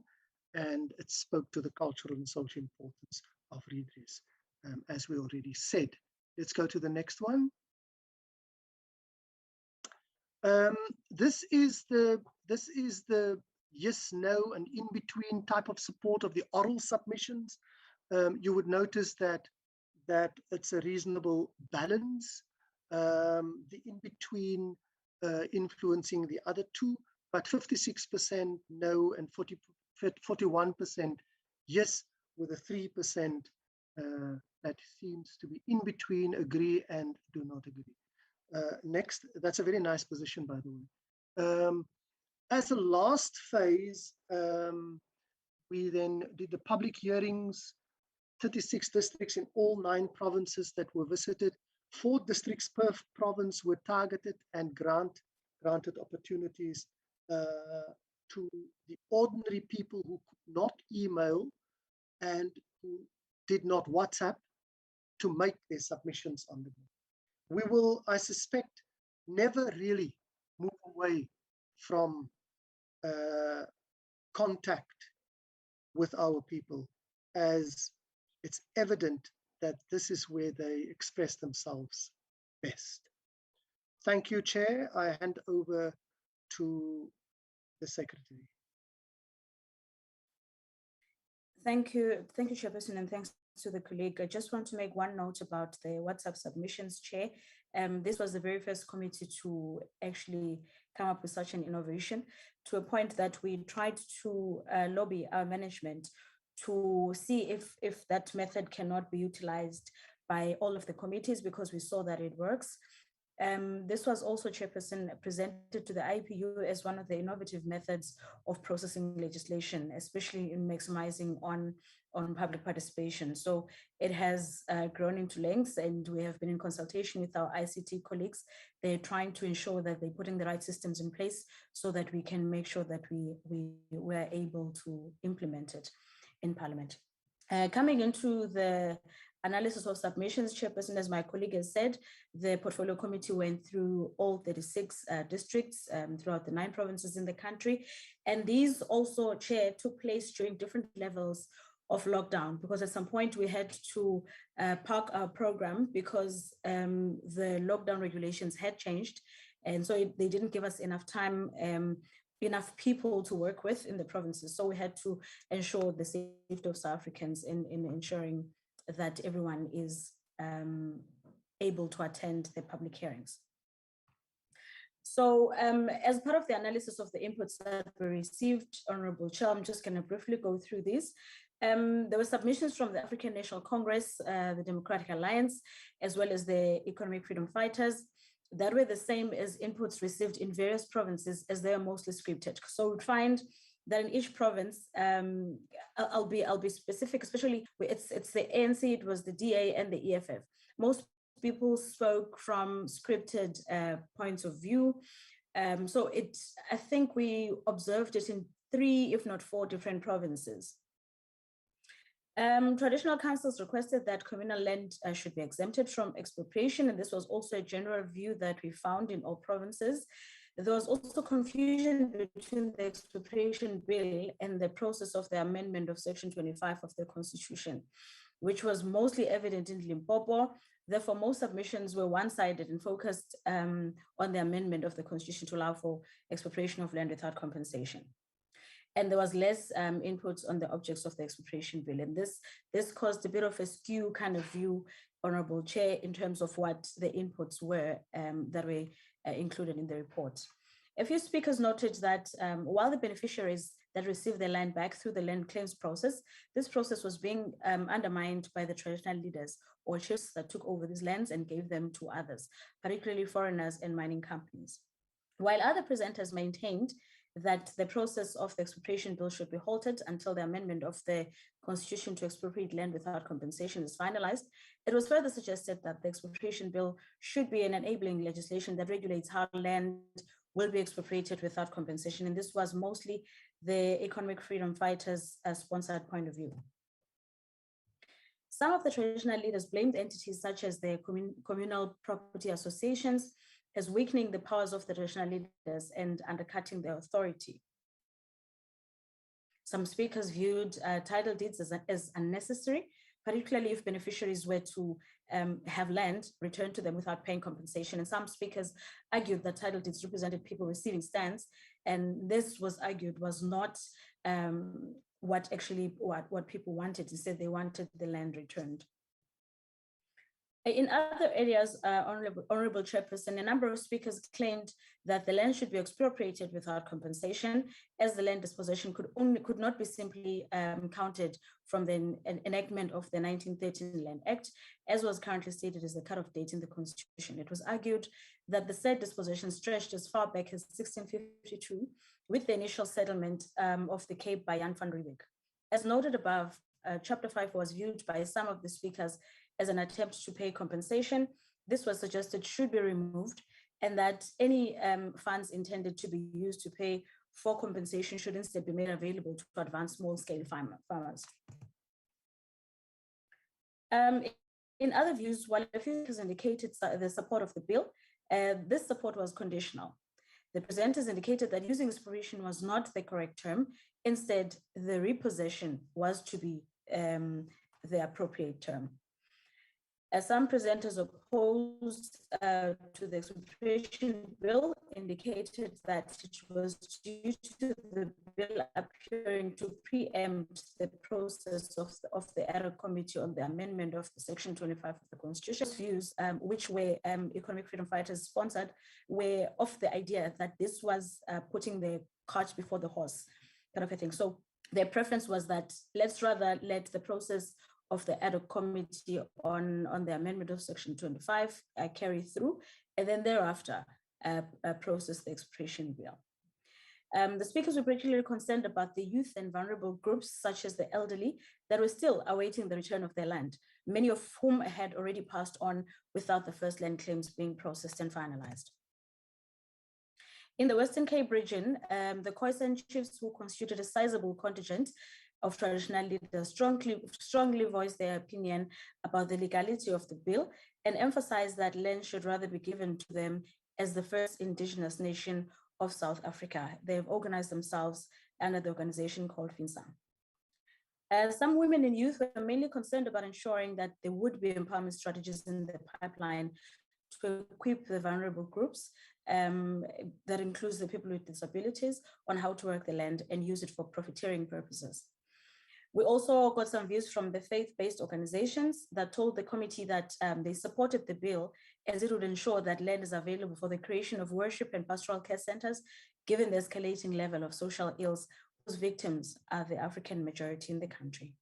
[SPEAKER 3] and it spoke to the cultural and social importance of redress, as we already said. Let's go to the next one. This is the yes, no, and in between type of support of the oral submissions. You would notice that it's a reasonable balance, the in between influencing the other two, but 56% no and 41% yes, with a 3% that seems to be in between, agree and do not agree. Next, that's a very nice position, by the way. As a last phase, we then did the public hearings, 36 districts in all 9 provinces that were visited. 4 districts per province were targeted and granted opportunities to the ordinary people who could not email and who did not WhatsApp to make their submissions on the board. We will, I suspect, never really move away from contact with our people, as it's evident that this is where they express themselves best. Thank you, Chair. I hand over to the Secretary.
[SPEAKER 2] Thank you, Chairperson, and thanks to the colleague. I just want to make one note about the WhatsApp submissions, Chair. This was the very first committee to actually come up with such an innovation, to a point that we tried to lobby our management to see if that method cannot be utilized by all of the committees, because we saw that it works. This was also, Chairperson, presented to the IPU as one of the innovative methods of processing legislation, especially in maximizing on public participation. So it has grown into lengths, and we have been in consultation with our ICT colleagues. They're trying to ensure that they're putting the right systems in place so that we can make sure that we were able to implement it in Parliament. Coming into the analysis of submissions, Chairperson, as my colleague has said, the Portfolio Committee went through all 36 districts throughout the 9 provinces in the country. And these also, Chair, took place during different levels of lockdown, because at some point we had to park our program because the lockdown regulations had changed. And so they didn't give us enough time, enough people to work with in the provinces. So we had to ensure the safety of South Africans in ensuring that everyone is able to attend the public hearings. So as part of the analysis of the inputs that were received, Honorable Chair, I'm just going to briefly go through these. There were submissions from the African National Congress, the Democratic Alliance, as well as the Economic Freedom Fighters, that were the same as inputs received in various provinces, as they are mostly scripted. So we find that in each province, I'll be specific, especially it's the ANC, it was the DA and the EFF. Most people spoke from scripted points of view. So I think we observed it in 3, if not 4 different provinces. Traditional councils requested that communal land should be exempted from expropriation, and this was also a general view that we found in all provinces. There was also confusion between the Expropriation Bill and the process of the amendment of Section 25 of the Constitution, which was mostly evident in Limpopo. Therefore, most submissions were one-sided and focused on the amendment of the Constitution to allow for expropriation of land without compensation. And there was less inputs on the objects of the Expropriation Bill. And this caused a bit of a skew kind of view, Honorable Chair, in terms of what the inputs were that were included in the report. A few speakers noted that while the beneficiaries that received their land back through the land claims process, this process was being undermined by the traditional leaders or chiefs that took over these lands and gave them to others, particularly foreigners and mining companies. While other presenters maintained that the process of the Expropriation Bill should be halted until the amendment of the Constitution to expropriate land without compensation is finalized, it was further suggested that the Expropriation Bill should be an enabling legislation that regulates how land will be expropriated without compensation. And this was mostly the Economic Freedom Fighters' sponsored point of view. Some of the traditional leaders blamed entities such as the communal property associations as weakening the powers of the traditional leaders and undercutting their authority. Some speakers viewed title deeds as unnecessary, particularly if beneficiaries were to have land returned to them without paying compensation. And some speakers argued that title deeds represented people receiving stands, and this was argued was not what people wanted. Instead, they wanted the land returned. In other areas, Honorable Chairperson, a number of speakers claimed that the land should be expropriated without compensation, as the land dispossession could not be simply counted from the enactment of the 1913 Land Act, as was currently stated as the cutoff date in the Constitution. It was argued that the said dispossession stretched as far back as 1652, with the initial settlement of the Cape by Jan van Riebeeck. As noted above, Chapter 5 was viewed by some of the speakers as an attempt to pay compensation. This was suggested should be removed, and that any funds intended to be used to pay for compensation should instead be made available to advance small-scale farmers. In other views, while a few speakers indicated the support of the bill, this support was conditional. The presenters indicated that using expropriation was not the correct term. Instead, the repossession was to be the appropriate term. As some presenters opposed to the Expropriation Bill indicated that it was due to the bill appearing to preempt the process of the ad hoc committee on the amendment of the Section 25 of the Constitution. Views, which were economic freedom fighters sponsored, were of the idea that this was putting the cart before the horse, kind of a thing. So their preference was that let's rather let the process of the ad hoc committee on the amendment of Section 25 carry through, and then thereafter process the Expropriation Bill. The speakers were particularly concerned about the youth and vulnerable groups, such as the elderly, that were still awaiting the return of their land, many of whom had already passed on without the first land claims being processed and finalized. In the Western Cape region, the Khoisan chiefs, who constituted a sizable contingent of traditional leaders, strongly voiced their opinion about the legality of the bill and emphasized that land should rather be given to them as the first indigenous nation of South Africa. They have organized themselves under the organization called FINSA. Some women and youth were mainly concerned about ensuring that there would be empowerment strategies in the pipeline to equip the vulnerable groups, that includes the people with disabilities, on how to work the land and use it for profiteering purposes. We also got some views from the faith-based organizations that told the committee that they supported the bill as it would ensure that land is available for the creation of worship and pastoral care centers, given the escalating level of social ills whose victims are the African majority in the country.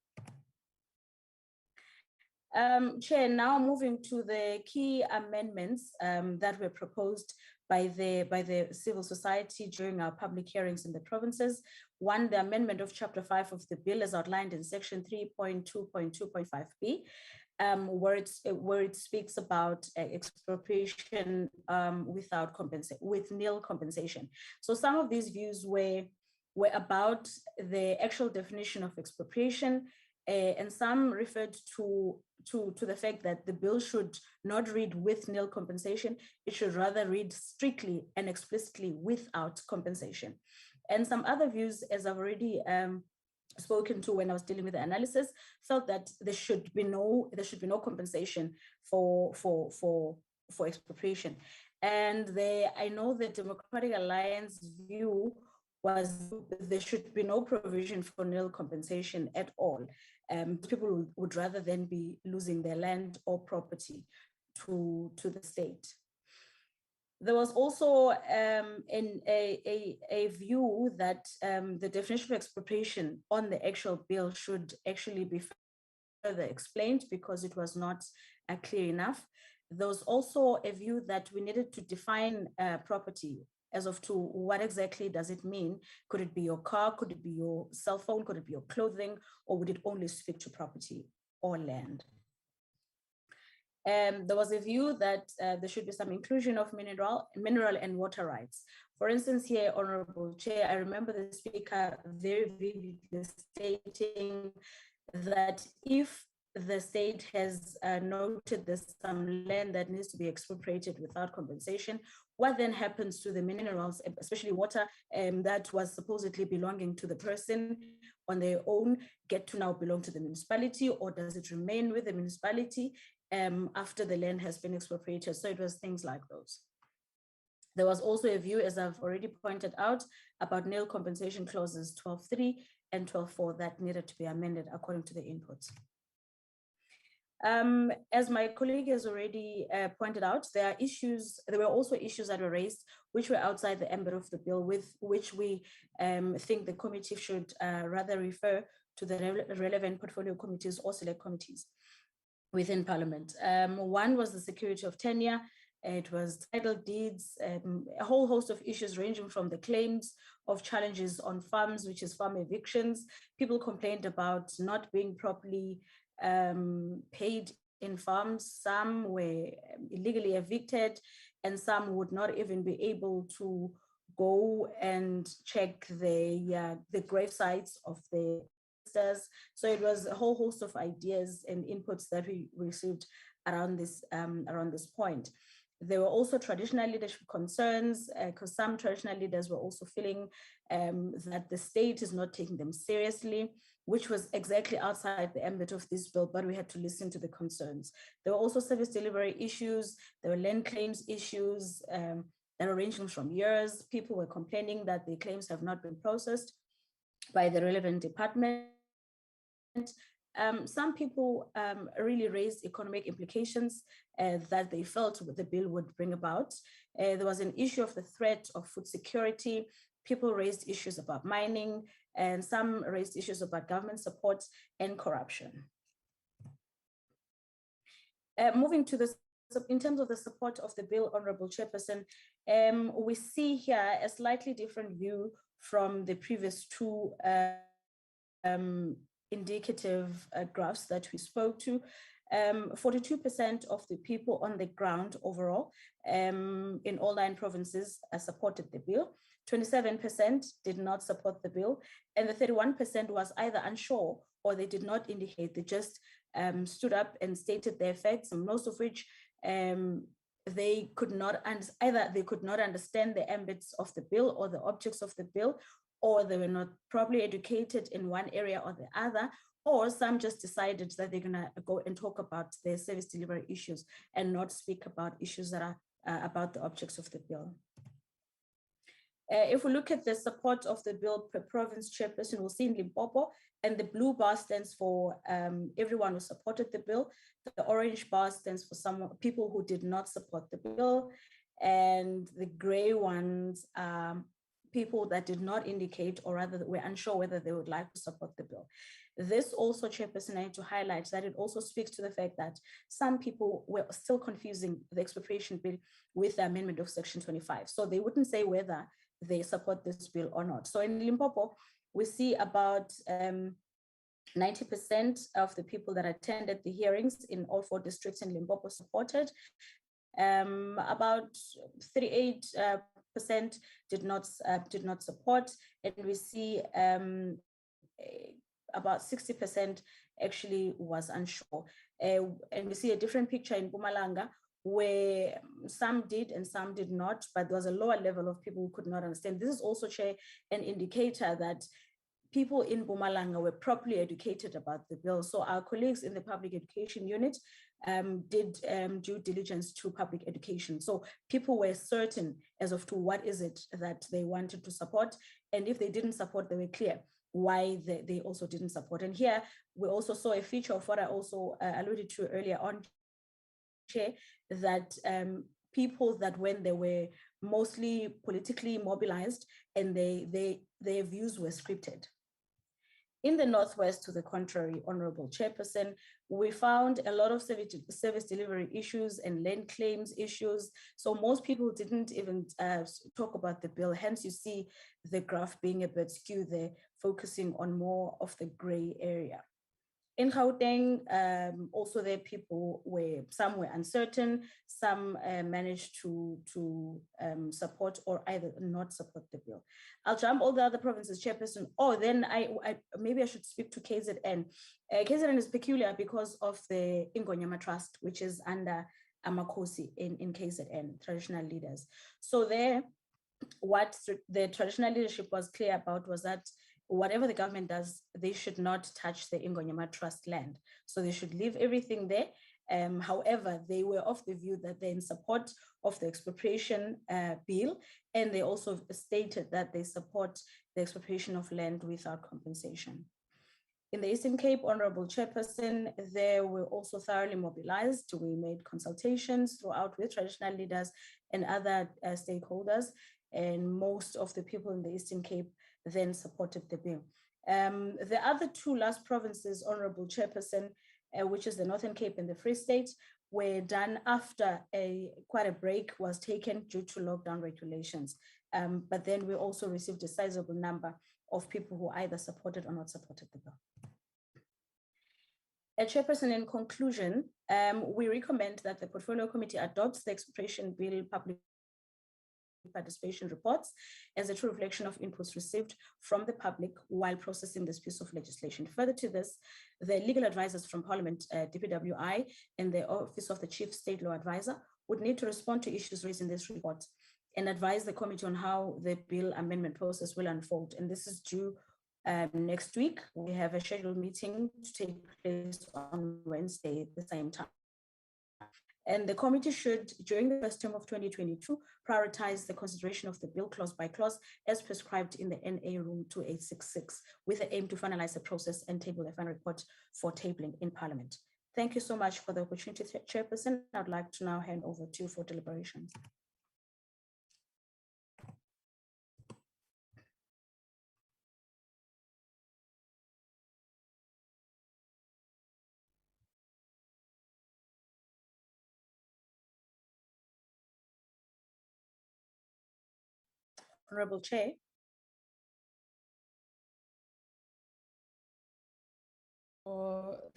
[SPEAKER 2] Chair, now moving to the key amendments that were proposed by the civil society during our public hearings in the provinces. One, the amendment of Chapter 5 of the bill as outlined in Section 3.2.2.5b, where it speaks about expropriation with nil compensation. So some of these views were about the actual definition of expropriation, and some referred to the fact that the bill should not read with nil compensation. It should rather read strictly and explicitly without compensation. And some other views, as I've already spoken to when I was dealing with the analysis, felt that there should be no compensation for expropriation. And I know the Democratic Alliance view was there should be no provision for nil compensation at all. People would rather then be losing their land or property to the state. There was also a view that the definition of expropriation on the actual bill should actually be further explained because it was not clear enough. There was also a view that we needed to define property as of to what exactly does it mean. Could it be your car? Could it be your cell phone? Could it be your clothing? Or would it only speak to property or land? There was a view that there should be some inclusion of mineral and water rights. For instance, here, Honorable Chair, I remember the speaker very vividly stating that if the state has noted there's some land that needs to be expropriated without compensation. What then happens to the minerals, especially water, that was supposedly belonging to the person on their own, get to now belong to the municipality, or does it remain with the municipality after the land has been expropriated? So it was things like those. There was also a view, as I've already pointed out, about nil compensation clauses 12.3 and 12.4 that needed to be amended according to the inputs. As my colleague has already pointed out, there were also issues that were raised which were outside the ambit of the bill, with which we think the committee should rather refer to the relevant portfolio committees or select committees within Parliament. One was the security of tenure. It was title deeds, a whole host of issues ranging from the claims of challenges on farms, which is farm evictions. People complained about not being properly paid in farms. Some were illegally evicted, and some would not even be able to go and check the grave sites of the ancestors. So it was a whole host of ideas and inputs that we received around this point. There were also traditional leadership concerns, because some traditional leaders were also feeling that the state is not taking them seriously, which was exactly outside the ambit of this bill, but we had to listen to the concerns. There were also service delivery issues. There were land claims issues that are ranging from years. People were complaining that the claims have not been processed by the relevant department. Some people really raised economic implications that they felt the bill would bring about. There was an issue of the threat of food security. People raised issues about mining, and some raised issues about government support and corruption. Moving to this, in terms of the support of the bill, Honorable Chairperson, we see here a slightly different view from the previous two indicative graphs that we spoke to. 42% of the people on the ground overall in all 9 provinces supported the bill. 27% did not support the bill, and the 31% was either unsure or they did not indicate. They just stood up and stated their facts, and most of which they could not, either they could not understand the ambits of the bill or the objects of the bill, or they were not properly educated in one area or the other, or some just decided that they're gonna go and talk about their service delivery issues and not speak about issues that are about the objects of the bill. If we look at the support of the bill per province, Chairperson, we'll see in Limpopo, and the blue bar stands for everyone who supported the bill. The orange bar stands for some people who did not support the bill, and the gray ones are people that did not indicate, or rather were unsure whether they would like to support the bill. This also, Chairperson, I need to highlight that it also speaks to the fact that some people were still confusing the expropriation bill with the amendment of Section 25. So they wouldn't say whether they support this bill or not. So in Limpopo, we see about 90% of the people that attended the hearings in all 4 districts in Limpopo supported. About 38% did not support, and we see about 60% actually was unsure. And we see a different picture in Mpumalanga, where some did and some did not, but there was a lower level of people who could not understand. This is also, Chair, an indicator that people in Mpumalanga were properly educated about the bill. So our colleagues in the public education unit did due diligence to public education. So people were certain as of to what is it that they wanted to support. And if they didn't support, they were clear why they also didn't support. And here we also saw a feature of what I also alluded to earlier on, Chair, that people that when they were mostly politically mobilized and their views were scripted. In the Northwest, to the contrary, Honorable Chairperson, we found a lot of service delivery issues and land claims issues. So most people didn't even talk about the bill. Hence, you see the graph being a bit skewed there, focusing on more of the gray area. In Gauteng, also there people some were uncertain, some managed to support or either not support the bill. I'll jump all the other provinces, Chairperson. Then maybe I should speak to KZN. KZN is peculiar because of the Ingonyama Trust, which is under Amakosi in KZN, traditional leaders. So there, what the traditional leadership was clear about was that whatever the government does, they should not touch the Ingonyama Trust land. So they should leave everything there. However, they were of the view that they're in support of the expropriation bill, and they also stated that they support the expropriation of land without compensation. In the Eastern Cape, Honorable Chairperson, they were also thoroughly mobilized. We made consultations throughout with traditional leaders and other stakeholders, and most of the people in the Eastern Cape then supported the bill. The other two last provinces, Honorable Chairperson, which is the Northern Cape and the Free State, were done after quite a break was taken due to lockdown regulations. But then we also received a sizable number of people who either supported or not supported the bill. Chairperson, in conclusion, we recommend that the Portfolio Committee adopts the Expropriation Bill public participation reports as a true reflection of inputs received from the public while processing this piece of legislation. Further to this, the legal advisors from Parliament, DPWI, and the Office of the Chief State Law Advisor would need to respond to issues raised in this report and advise the committee on how the bill amendment process will unfold. And this is due next week. We have a scheduled meeting to take place on Wednesday at the same time. And the committee should, during the first term of 2022, prioritize the consideration of the bill clause by clause as prescribed in the NA Room 2866, with the aim to finalize the process and table the final report for tabling in Parliament. Thank you so much for the opportunity, Chairperson. I'd like to now hand over to you for deliberations. Honorable Chair.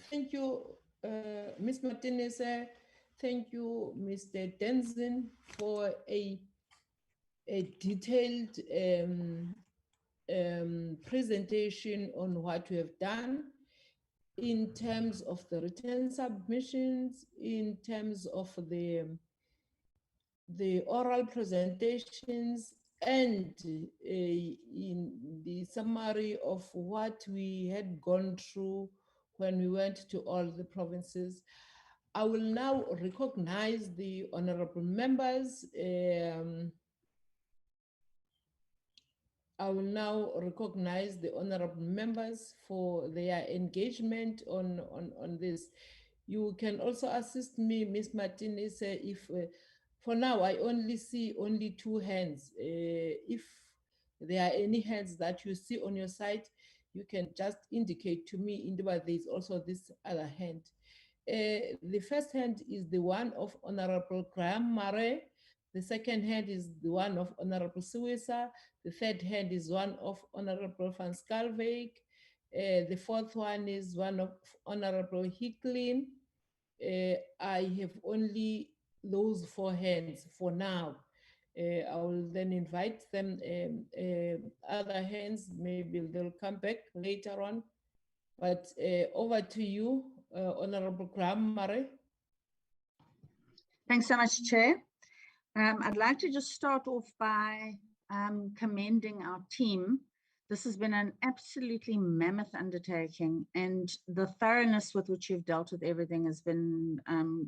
[SPEAKER 1] Thank you, Ms. Martinez. Thank you, Mr. Tenzin, for a detailed presentation on what we have done in terms of the written submissions, in terms of the oral presentations, and in the summary of what we had gone through when we went to all the provinces. I will now recognize the honorable members. I will now recognize the honorable members for their engagement on this. You can also assist me, Ms. Martinez, if for now I only see two hands. If there are any hands that you see on your side, you can just indicate to me. In the there is also this other hand. The first hand is the one of Honorable Graham Murray. The second hand is the one of Honorable Suisa. The third hand is one of Honorable Van Schalkwyk. The fourth one is one of Honorable Hicklin. I have only those four hands for now. I will then invite them, other hands, maybe they'll come back later on. But over to you, Honorable Graham Murray.
[SPEAKER 4] Thanks so much, Chair. I'd like to just start off by commending our team. This has been an absolutely mammoth undertaking, and the thoroughness with which you've dealt with everything has been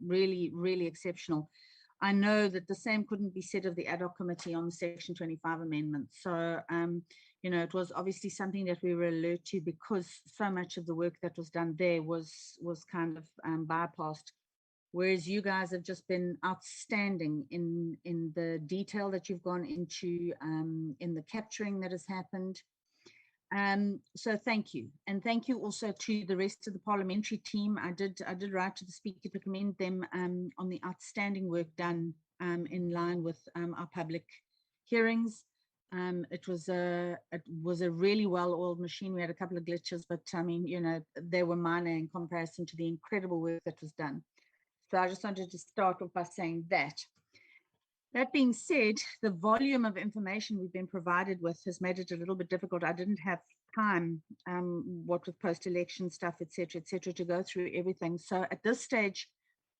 [SPEAKER 4] really, really exceptional. I know that the same couldn't be said of the ad hoc committee on the Section 25 amendment. So, you know, it was obviously something that we were alert to because so much of the work that was done there was kind of bypassed. Whereas you guys have just been outstanding in the detail that you've gone into, in the capturing that has happened. So thank you. And thank you also to the rest of the parliamentary team. I did write to the Speaker to commend them on the outstanding work done in line with our public hearings. It was a really well-oiled machine. We had a couple of glitches, but I mean, you know, they were minor in comparison to the incredible work that was done. So I just wanted to start off by saying that. That being said, the volume of information we've been provided with has made it a little bit difficult. I didn't have time, what with post-election stuff, et cetera, to go through everything. So at this stage,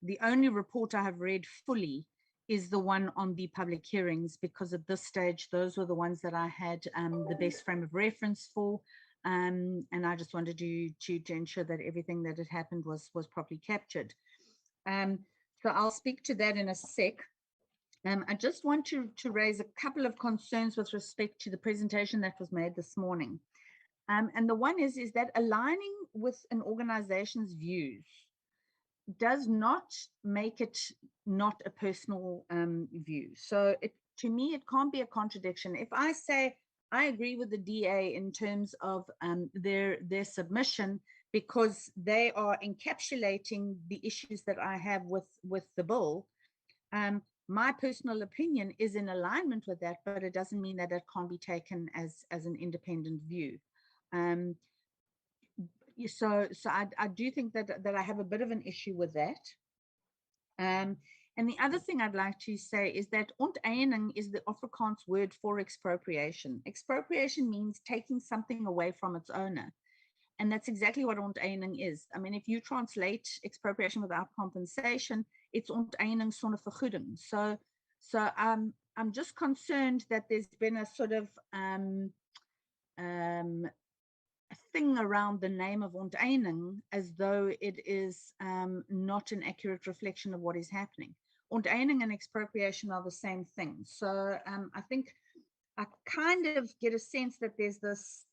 [SPEAKER 4] the only report I have read fully is the one on the public hearings, because at this stage, those were the ones that I had the best frame of reference for. And I just wanted to ensure that everything that had happened was properly captured. So I'll speak to that in a sec. I just want to raise a couple of concerns with respect to the presentation that was made this morning. And the one is that aligning with an organization's views does not make it not a personal view. So to me, it can't be a contradiction. If I say I agree with the DA in terms of their submission, because they are encapsulating the issues that I have with the bill, my personal opinion is in alignment with that, but it doesn't mean that it can't be taken as an independent view. So I do think that I have a bit of an issue with that. And the other thing I'd like to say is that onteiening is the Afrikaans word for expropriation. Expropriation means taking something away from its owner. And that's exactly what onteiening is. I mean, if you translate expropriation without compensation, it's onteiening sonder vergoeding. So I'm just concerned that there's been a sort of a thing around the name of onteiening as though it is not an accurate reflection of what is happening. Onteiening and expropriation are the same thing. So I think I kind of get a sense that there's this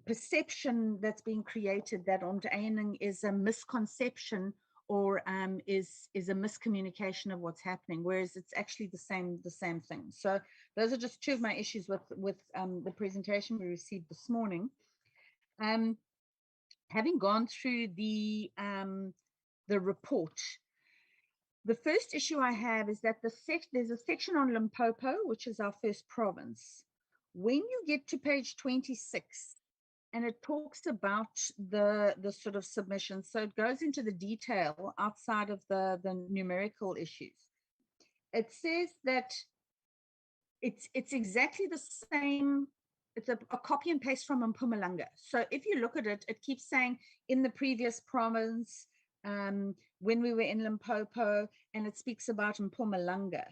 [SPEAKER 4] perception that's being created that onteiening is a misconception or is a miscommunication of what's happening, whereas it's actually the same thing. So those are just two of my issues with the presentation we received this morning. Having gone through the report, the first issue I have is that there's a section on Limpopo, which is our first province. When you get to page 26, and it talks about the sort of submission, so it goes into the detail outside of the numerical issues. It says that it's exactly the same. It's a copy and paste from Mpumalanga. So if you look at it, it keeps saying in the previous province, when we were in Limpopo, and it speaks about Mpumalanga.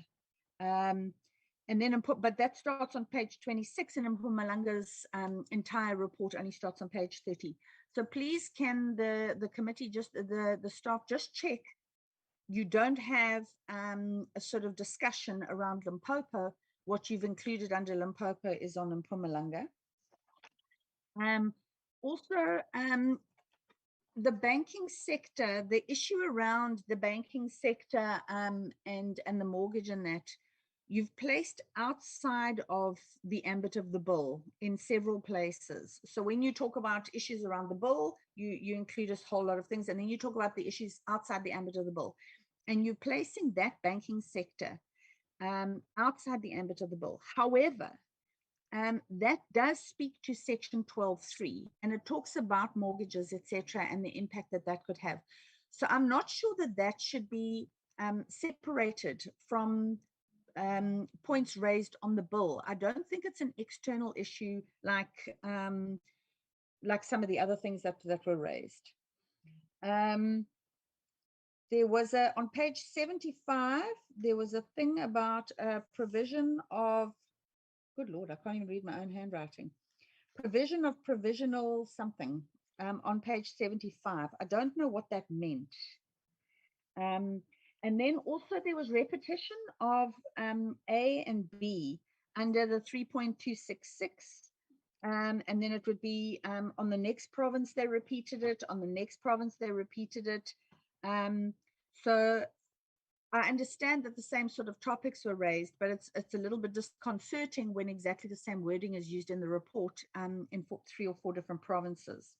[SPEAKER 4] And then, but that starts on page 26, and Mpumalanga's entire report only starts on page 30. So please, can the committee just, the staff just check you don't have a sort of discussion around Limpopo. What you've included under Limpopo is on Mpumalanga. Also, the banking sector, the issue around the banking sector and the mortgage and that, you've placed outside of the ambit of the bill in several places. So when you talk about issues around the bill, you include a whole lot of things, and then you talk about the issues outside the ambit of the bill. And you're placing that banking sector outside the ambit of the bill. However, that does speak to section 12.3, and it talks about mortgages, etc., and the impact that could have. So I'm not sure that should be separated from points raised on the bill. I don't think it's an external issue like some of the other things that were raised. There was on page 75, there was a thing about a provision of, good Lord, I can't even read my own handwriting. Provision of provisional something on page 75. I don't know what that meant. And then also there was repetition of A and B under the 3.266. And then it would be on the next province, they repeated it. On the next province, they repeated it. So I understand that the same sort of topics were raised, but it's a little bit disconcerting when exactly the same wording is used in the report in 3 or 4 different provinces.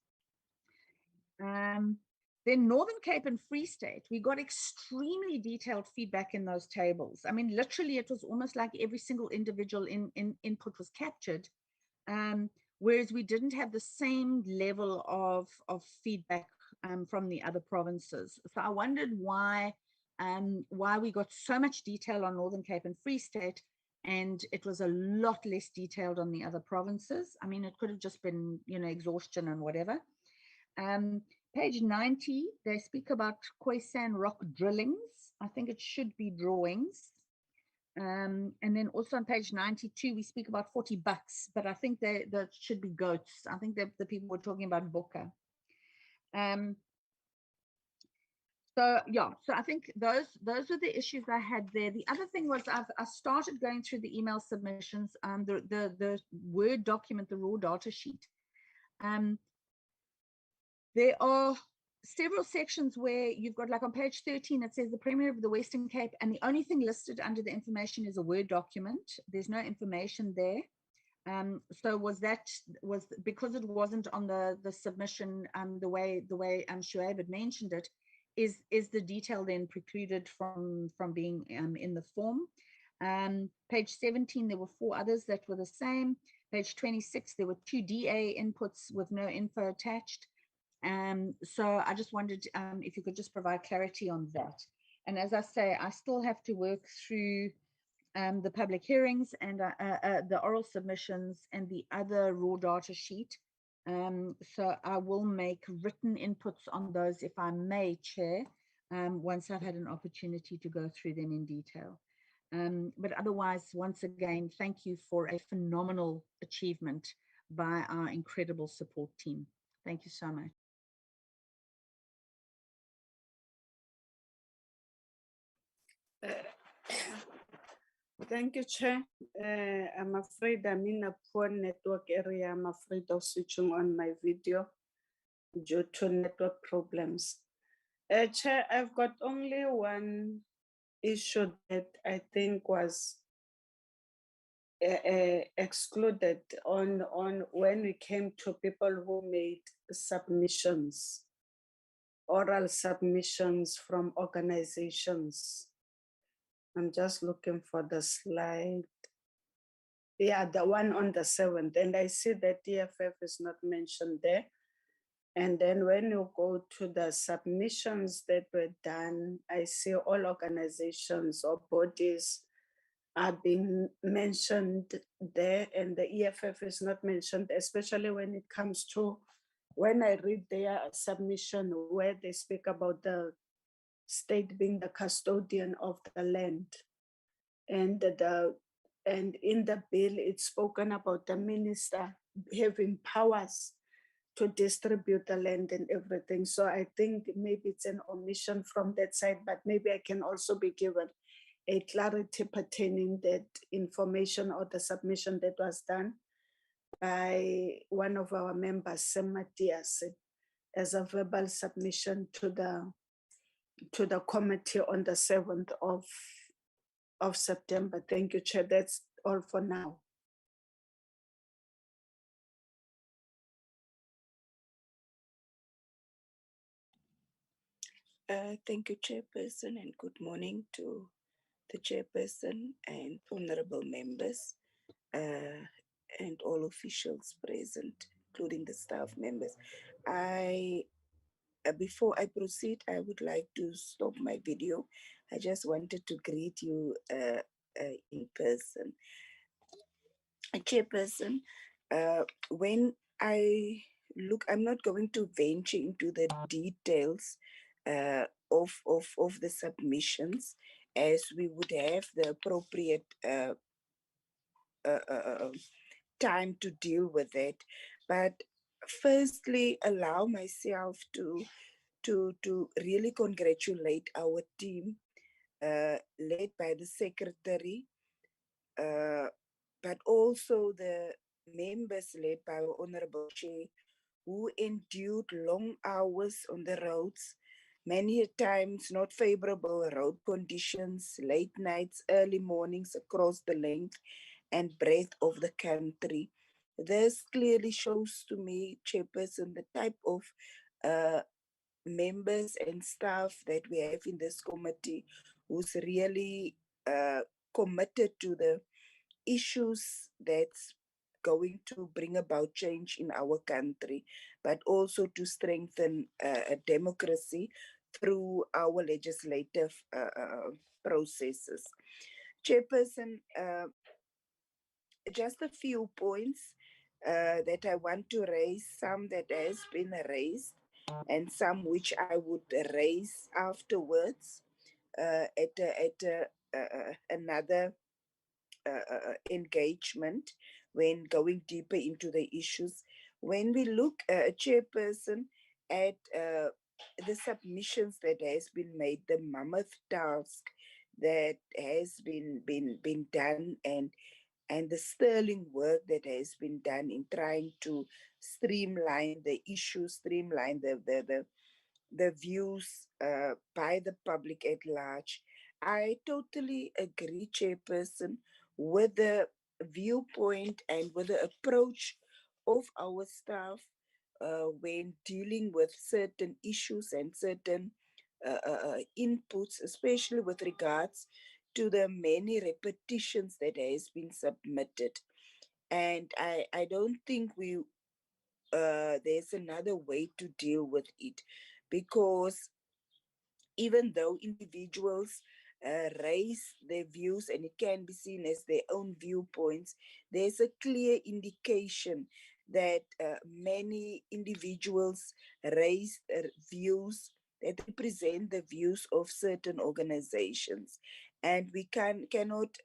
[SPEAKER 4] Then Northern Cape and Free State, we got extremely detailed feedback in those tables. I mean, literally, it was almost like every single individual input was captured, whereas we didn't have the same level of feedback from the other provinces. So I wondered why we got so much detail on Northern Cape and Free State, and it was a lot less detailed on the other provinces. I mean, it could have just been, you know, exhaustion and whatever. Page 90, they speak about Khoisan rock drillings. I think it should be drawings. And then also on page 92, we speak about 40 bucks, but I think that should be goats. I think that the people were talking about Boka. So yeah, so I think those were the issues I had there. The other thing was I started going through the email submissions, the Word document, the raw data sheet. There are several sections where you've got, like on page 13, it says the Premier of the Western Cape, and the only thing listed under the information is a Word document. There's no information there. So was because it wasn't on the submission, the way Shuaib had mentioned it, is the detail then precluded from being in the form? Page 17, there were 4 others that were the same. Page 26, there were 2 DA inputs with no info attached. So I just wondered if you could just provide clarity on that. And as I say, I still have to work through the public hearings and the oral submissions and the other raw data sheet. So I will make written inputs on those, if I may, Chair, once I've had an opportunity to go through them in detail. But otherwise, once again, thank you for a phenomenal achievement by our incredible support team. Thank you so much.
[SPEAKER 5] Thank you, Chair. I'm afraid I'm in a poor network area. I'm afraid of switching on my video due to network problems. Chair, I've got only one issue that I think was excluded on when we came to people who made submissions, oral submissions from organizations. I'm just looking for the slide. Yeah, the one on the 7th. And I see that EFF is not mentioned there. And then when you go to the submissions that were done, I see all organizations or bodies are being mentioned there, and the EFF is not mentioned, especially when it comes to, when I read their submission where they speak about the state being the custodian of the land. And in the bill, it's spoken about the minister having powers to distribute the land and everything. So I think maybe it's an omission from that side, but maybe I can also be given a clarity pertaining that information or the submission that was done by one of our members, Sam Matias, as a verbal submission to the committee on the 7th of September. Thank you, Chair. That's all for now.
[SPEAKER 6] Thank you, Chairperson, and good morning to the Chairperson and honorable members and all officials present, including the staff members. Before I proceed, I would like to stop my video. I just wanted to greet you in person. Chairperson, when I look, I'm not going to venture into the details of the submissions, as we would have the appropriate time to deal with it. But firstly, allow myself to really congratulate our team, led by the secretary, but also the members led by our Honorable Chair, who endured long hours on the roads, many times not favorable road conditions, late nights, early mornings across the length and breadth of the country. This clearly shows to me, Chairperson, the type of members and staff that we have in this committee who's really committed to the issues that's going to bring about change in our country, but also to strengthen democracy through our legislative processes. Chairperson, just a few points that I want to raise, some that has been raised and some which I would raise afterwards at another engagement when going deeper into the issues. When we look, Chairperson, at the submissions that has been made, the mammoth task that has been done, and the sterling work that has been done in trying to streamline the issues, streamline the views by the public at large. I totally agree, Chairperson, with the viewpoint and with the approach of our staff when dealing with certain issues and certain inputs, especially with regards to the many repetitions that has been submitted. And I don't think there's another way to deal with it, because even though individuals raise their views and it can be seen as their own viewpoints, there's a clear indication that many individuals raise views that represent the views of certain organizations. And we cannot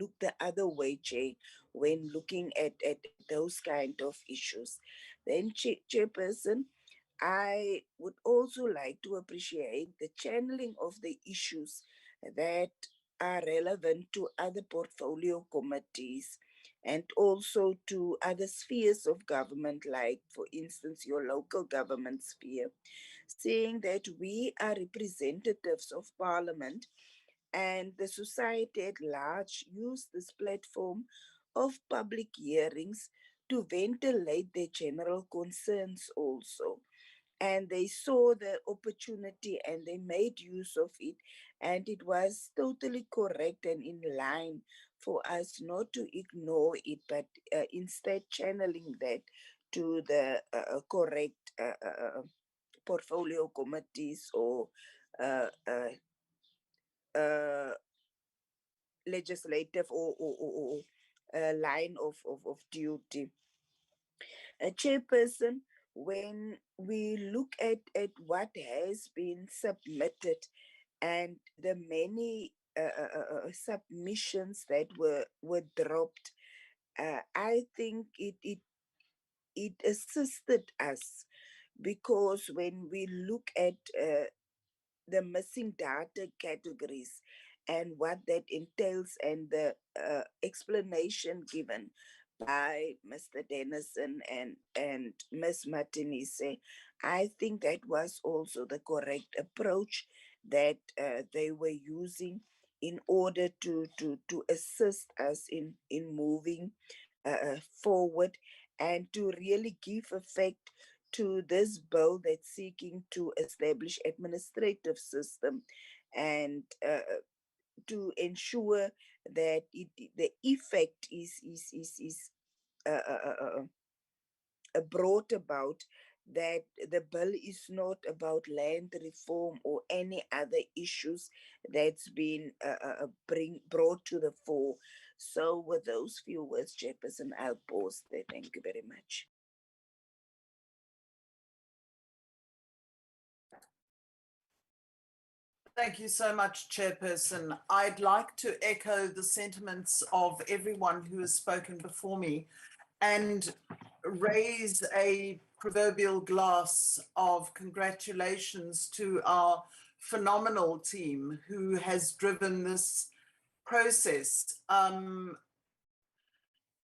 [SPEAKER 6] look the other way, Chair, when looking at those kind of issues. Then, Chairperson, I would also like to appreciate the channeling of the issues that are relevant to other portfolio committees and also to other spheres of government, like, for instance, your local government sphere, saying that we are representatives of Parliament and the society at large use this platform of public hearings to ventilate their general concerns also. And they saw the opportunity and they made use of it, and it was totally correct and in line for us not to ignore it, but instead channeling that to the correct portfolio committees or legislative or line of duty. Chairperson, when we look at what has been submitted and the many submissions that were dropped, I think it assisted us, because when we look at the missing data categories and what that entails, and the explanation given by Mr. Dennison and Ms. Martinez, I think that was also the correct approach that they were using in order to assist us in moving forward and to really give effect to this bill that's seeking to establish administrative system and to ensure that the effect is brought about, that the bill is not about land reform or any other issues that's been brought to the fore. So with those few words, Chairperson, I'll pause there. Thank you very much.
[SPEAKER 7] Thank you so much, Chairperson. I'd like to echo the sentiments of everyone who has spoken before me and raise a proverbial glass of congratulations to our phenomenal team who has driven this process.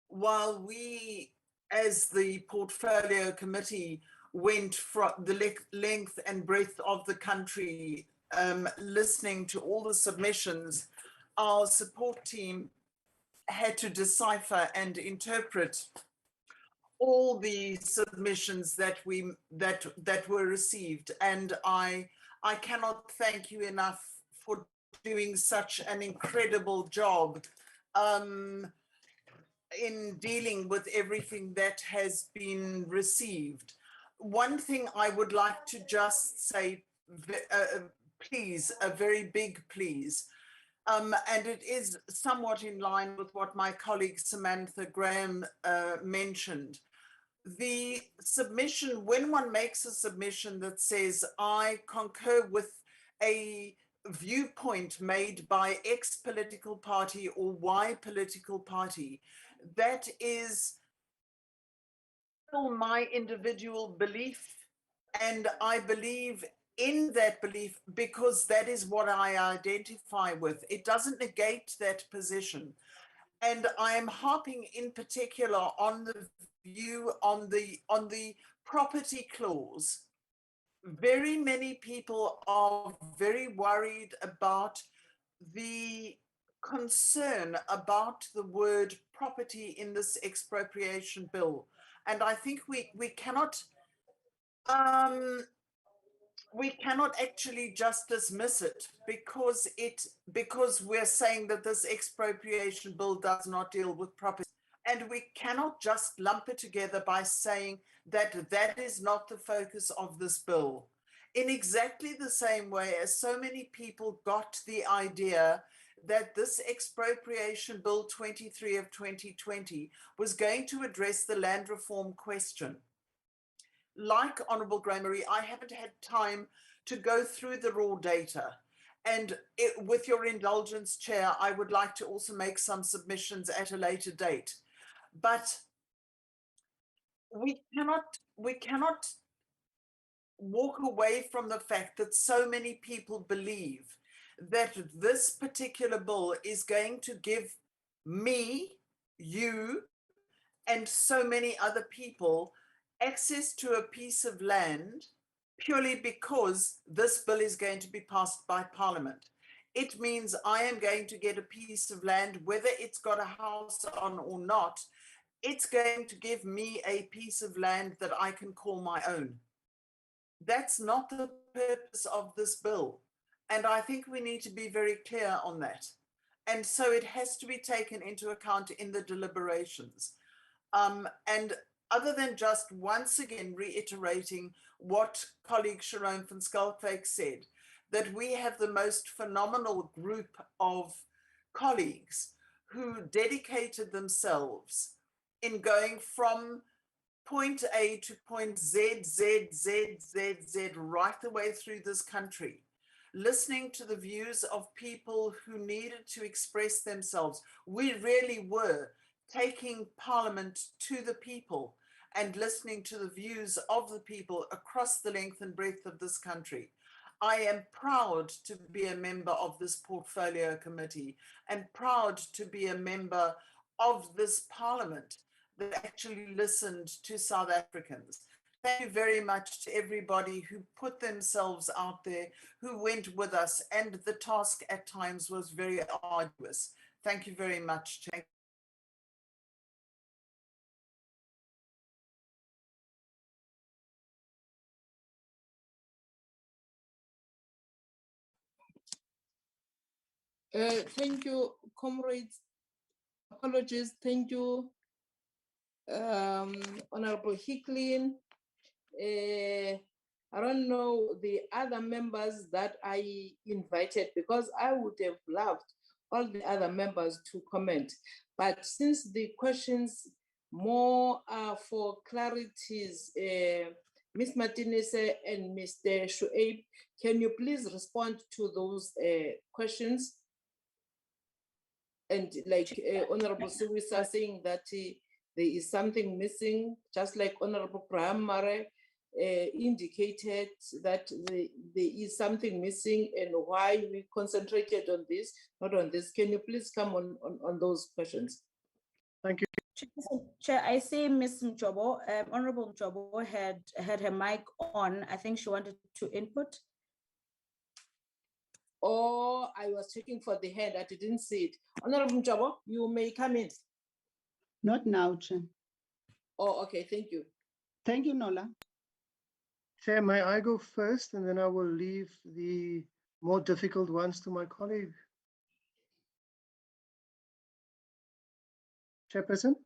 [SPEAKER 7] While we, as the portfolio committee, went from the length and breadth of the country, listening to all the submissions, our support team had to decipher and interpret all the submissions that were received, and I cannot thank you enough for doing such an incredible job in dealing with everything that has been received. One thing I would like to just say, please, a very big please, and it is somewhat in line with what my colleague Samantha Graham mentioned. The submission, when one makes a submission that says, I concur with a viewpoint made by X political party or Y political party, that is still my individual belief, and I believe in that belief because that is what I identify with. It doesn't negate that position. And I am harping in particular on the view on the property clause. Very many people are very worried about the concern about the word property in this expropriation bill. And I think we cannot actually just dismiss it because we're saying that this expropriation bill does not deal with property. And we cannot just lump it together by saying that that is not the focus of this bill. In exactly the same way as so many people got the idea that this expropriation bill 23 of 2020 was going to address the land reform question. Like Honourable Graham-Marie, I haven't had time to go through the raw data. And with your indulgence, Chair, I would like to also make some submissions at a later date. But we cannot walk away from the fact that so many people believe that this particular bill is going to give me, you, and so many other people access to a piece of land purely because this bill is going to be passed by Parliament. It means I am going to get a piece of land, whether it's got a house on or not. It's going to give me a piece of land that I can call my own. That's not the purpose of this bill. And I think we need to be very clear on that. And so it has to be taken into account in the deliberations. And other than just once again reiterating what colleague Sharon van Schalkwyk said, that we have the most phenomenal group of colleagues who dedicated themselves in going from point A to point Z, right the way through this country, listening to the views of people who needed to express themselves. We really were taking Parliament to the people and listening to the views of the people across the length and breadth of this country. I am proud to be a member of this portfolio committee and proud to be a member of this Parliament that actually listened to South Africans. Thank you very much to everybody who put themselves out there, who went with us, and the task at times was very arduous. Thank you very much.
[SPEAKER 1] Thank you, comrades. Apologies. Thank you, Honorable Hicklin. I don't know the other members that I invited because I would have loved all the other members to comment. But since the questions more are for clarities, Ms. Martinez and Mr. Shuaib, can you please respond to those questions? And like Honorable Suwisa saying that there is something missing, just like Honorable Graham Mare indicated that there is something missing and why we concentrated on this, not on this. Can you please come on those questions?
[SPEAKER 3] Thank you.
[SPEAKER 2] Chair, I see Ms. Mjobo, Honorable Mjobo had her mic on. I think she wanted to input.
[SPEAKER 1] Or I was checking for the hand, I didn't see it. Honorable Mjobo, you may come in.
[SPEAKER 8] Not now, Chair.
[SPEAKER 1] Oh, okay, thank you.
[SPEAKER 6] Thank you, Nola.
[SPEAKER 3] Chair, may I go first and then I will leave the more difficult ones to my colleague? Chairperson?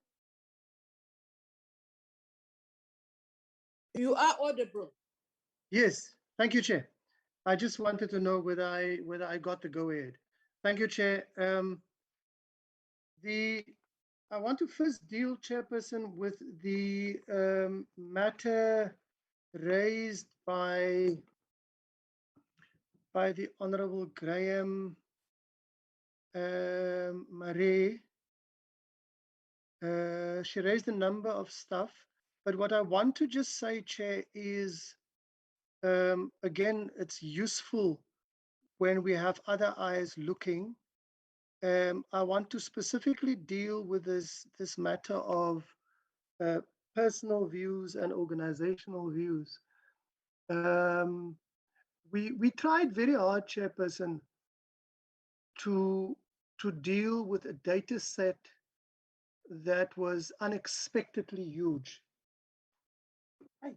[SPEAKER 1] You are audible.
[SPEAKER 3] Yes, thank you, Chair. I just wanted to know whether I got the go ahead. Thank you, Chair. I want to first deal, Chairperson, with the matter raised by the Honourable Graham Marais. She raised a number of stuff, but what I want to just say, Chair, is again, it's useful when we have other eyes looking. I want to specifically deal with this matter of personal views and organizational views. We tried very hard, Chairperson, to deal with a data set that was unexpectedly huge. Hey,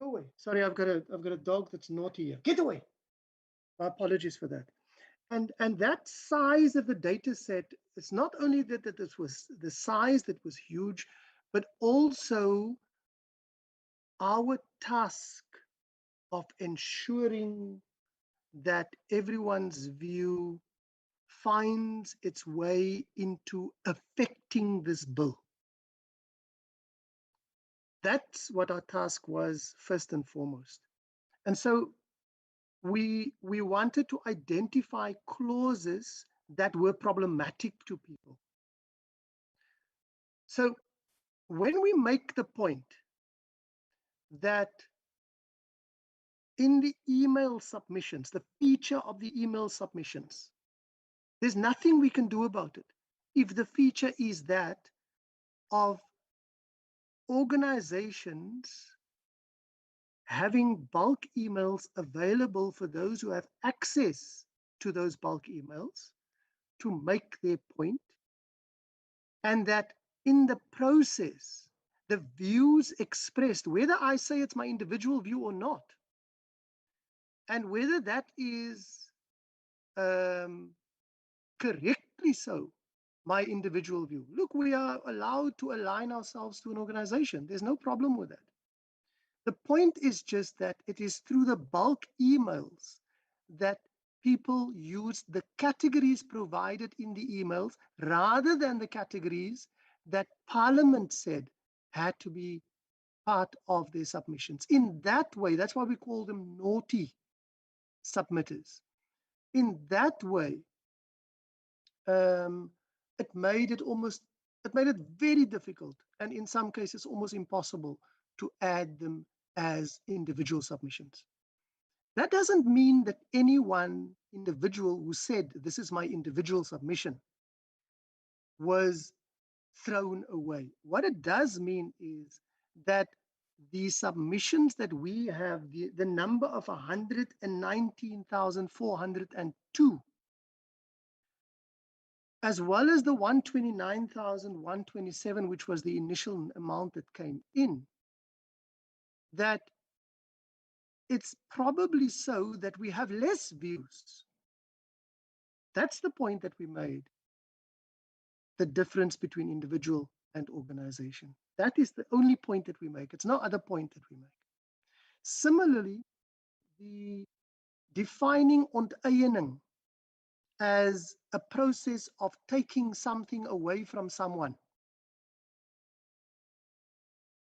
[SPEAKER 3] go away. Sorry, I've got a dog that's naughty here. Get away. My apologies for that. And that size of the data set, it's not only that this was the size that was huge, but also our task of ensuring that everyone's view finds its way into affecting this bill. That's what our task was first and foremost. And so we wanted to identify clauses that were problematic to people. So when we make the point that in the email submissions, the feature of the email submissions, there's nothing we can do about it. If the feature is that of organizations having bulk emails available for those who have access to those bulk emails to make their point, and that in the process, the views expressed, whether I say it's my individual view or not, and whether that is correctly so, my individual view. Look, we are allowed to align ourselves to an organization. There's no problem with that. The point is just that it is through the bulk emails that people use the categories provided in the emails rather than the categories that Parliament said had to be part of their submissions. In that way, that's why we call them naughty submitters. In that way, it made it very difficult, and in some cases almost impossible, to add them as individual submissions. That doesn't mean that any one individual who said, this is my individual submission, was thrown away. What it does mean is that the submissions that we have, the number of 119,402, as well as the 129,127, which was the initial amount that came in, that it's probably so that we have less views. That's the point that we made, the difference between individual and organization. That is the only point that we make. It's no other point that we make. Similarly, the defining onteiening as a process of taking something away from someone,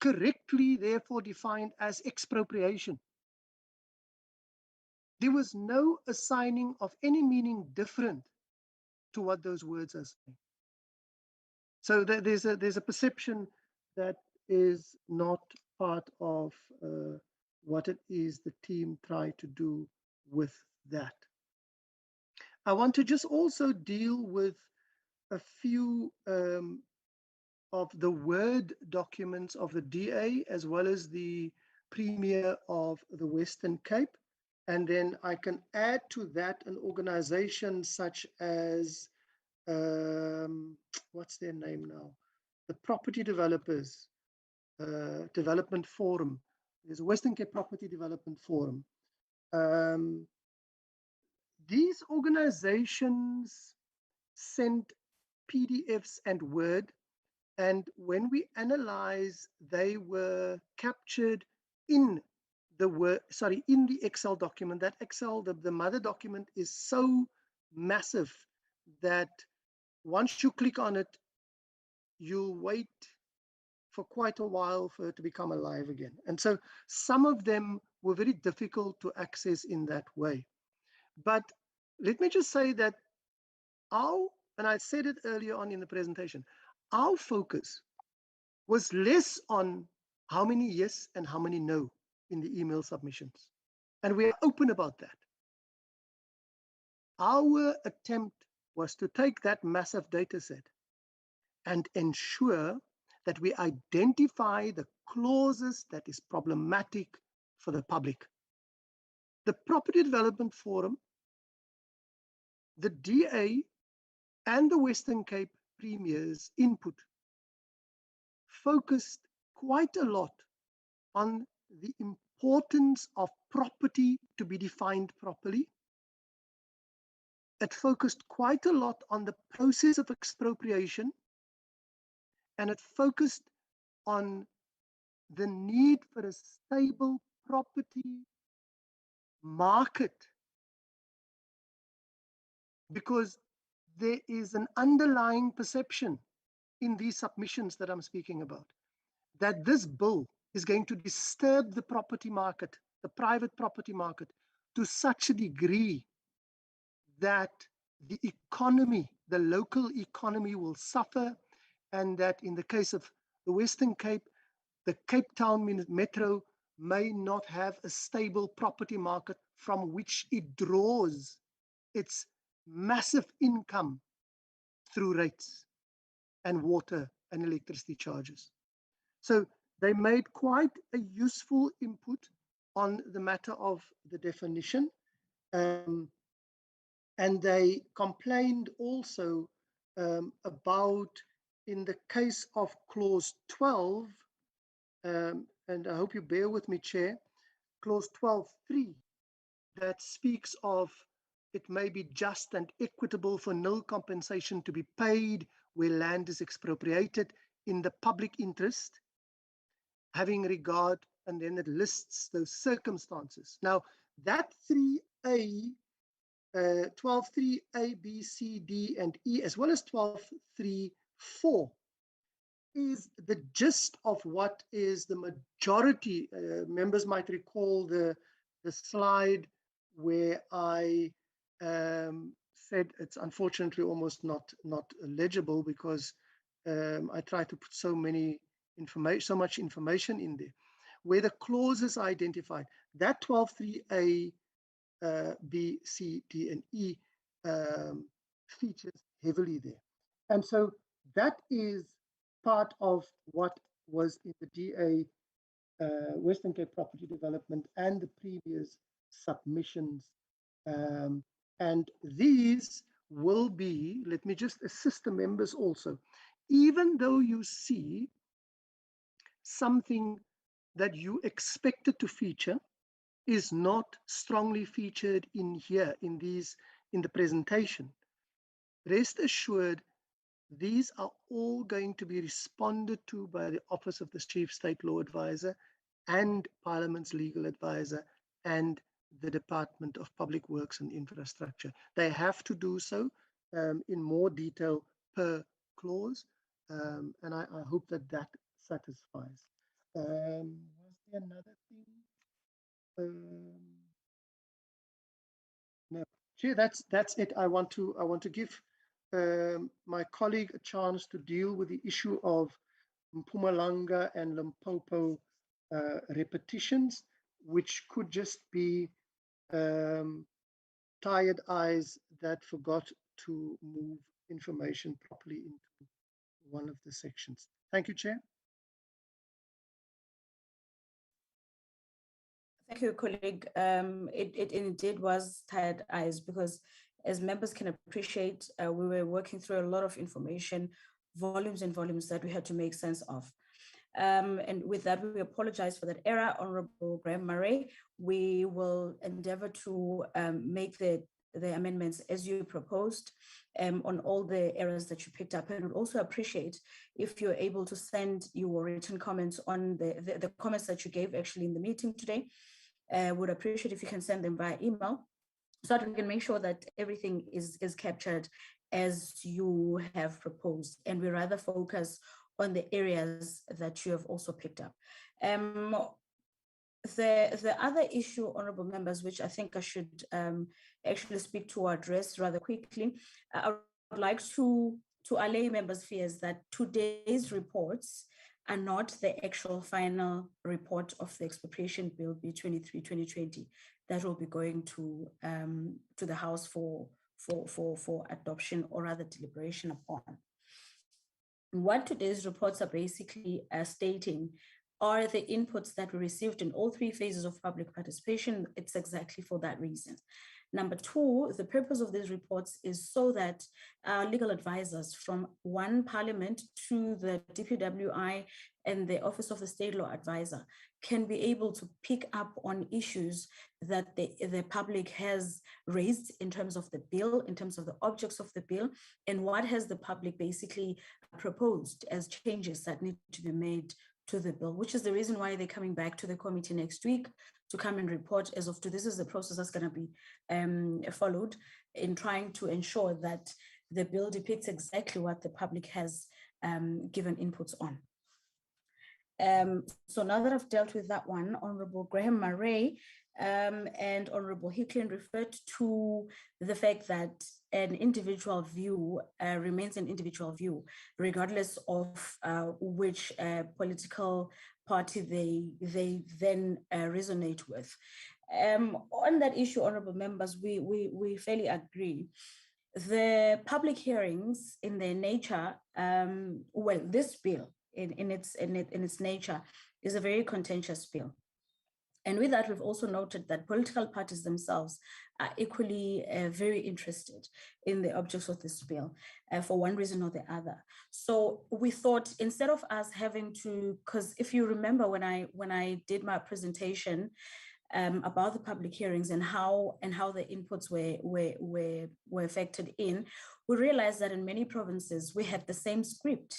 [SPEAKER 3] correctly therefore defined as expropriation. There was no assigning of any meaning different to what those words are saying. So there's a perception that is not part of what it is the team tried to do with that. I want to just also deal with a few of the Word documents of the DA, as well as the Premier of the Western Cape. And then I can add to that an organization such as, what's their name now? The property developers. Development Forum. There's a Western Cape Property Development Forum. These organizations sent PDFs and Word, and when we analyze, they were captured in the Word, sorry, in the Excel document. That Excel, the mother document, is so massive that once you click on it, you'll wait for quite a while for it to become alive again. And so some of them were very difficult to access in that way. But let me just say that and I said it earlier on in the presentation, our focus was less on how many yes and how many no in the email submissions. And we are open about that. Our attempt was to take that massive data set and ensure that we identify the clauses that is problematic for the public. The Property Development Forum, the DA, and the Western Cape Premier's input focused quite a lot on the importance of property to be defined properly. It focused quite a lot on the process of expropriation, and it focused on the need for a stable property market, because there is an underlying perception in these submissions that I'm speaking about, that this bill is going to disturb the property market, the private property market, to such a degree that the economy, the local economy, will suffer, and that in the case of the Western Cape, the Cape Town Metro may not have a stable property market from which it draws its massive income through rates and water and electricity charges. So they made quite a useful input on the matter of the definition. And they complained also about, in the case of clause 12, and I hope you bear with me, Chair, clause 12.3, that speaks of it may be just and equitable for no compensation to be paid where land is expropriated in the public interest, having regard, and then it lists those circumstances. Now, that 3A, 12.3 A, B, C, D, and E, as well as 12.3.4, is the gist of what is the majority. Members might recall the slide where I said it's unfortunately almost not legible, because I try to put so much information in there, where the clauses are identified. That 12.3A, B, C, D, and E features heavily there. And so that is part of what was in the DA, Western Cape Property Development, and the previous submissions. And these will be, let me just assist the members also, even though you see something that you expected to feature is not strongly featured in here, in the presentation, rest assured, these are all going to be responded to by the Office of the Chief State Law Advisor and Parliament's legal advisor and the Department of Public Works and Infrastructure. They have to do so in more detail per clause, and I hope that that satisfies. Was there another thing? No, Chair, that's it. I want to give my colleague a chance to deal with the issue of Mpumalanga and Limpopo repetitions, which could just be tired eyes that forgot to move information properly into one of the sections. Thank you, Chair.
[SPEAKER 2] Thank you, colleague. It indeed was tired eyes, because as members can appreciate, we were working through a lot of information, volumes and volumes that we had to make sense of. And with that, we apologize for that error. Honorable Graham Murray, we will endeavor to make the amendments as you proposed on all the errors that you picked up, and would also appreciate if you're able to send your written comments on the comments that you gave actually in the meeting today. Would appreciate if you can send them via email so that we can make sure that everything is captured as you have proposed, and we rather focus on the areas that you have also picked up. The other issue, honorable members, which I think I should actually speak to or address rather quickly, I would like to allay members' fears that today's reports are not the actual final report of the Expropriation Bill B23-2020 that will be going to the House for adoption or rather deliberation upon. What today's reports are basically stating are the inputs that were received in all three phases of public participation. It's exactly for that reason. Number two, the purpose of these reports is so that our legal advisors from one parliament to the DPWI and the Office of the State Law Advisor can be able to pick up on issues that the public has raised in terms of the bill, in terms of the objects of the bill, and what has the public basically proposed as changes that need to be made to the bill, which is the reason why they're coming back to the committee next week to come and report as of to this is the process that's going to be followed in trying to ensure that the bill depicts exactly what the public has given inputs on. So now that I've dealt with that one, Honorable Graham Murray and Honorable Hicklin referred to the fact that an individual view remains an individual view, regardless of which political party they then resonate with. On that issue, honorable members, we fairly agree. The public hearings in their nature, well, this bill in its nature is a very contentious bill. And with that, we've also noted that political parties themselves are equally very interested in the objects of this bill for one reason or the other. So we thought instead of us having to, because if you remember when I did my presentation about the public hearings and how the inputs were factored in, we realized that in many provinces we had the same script.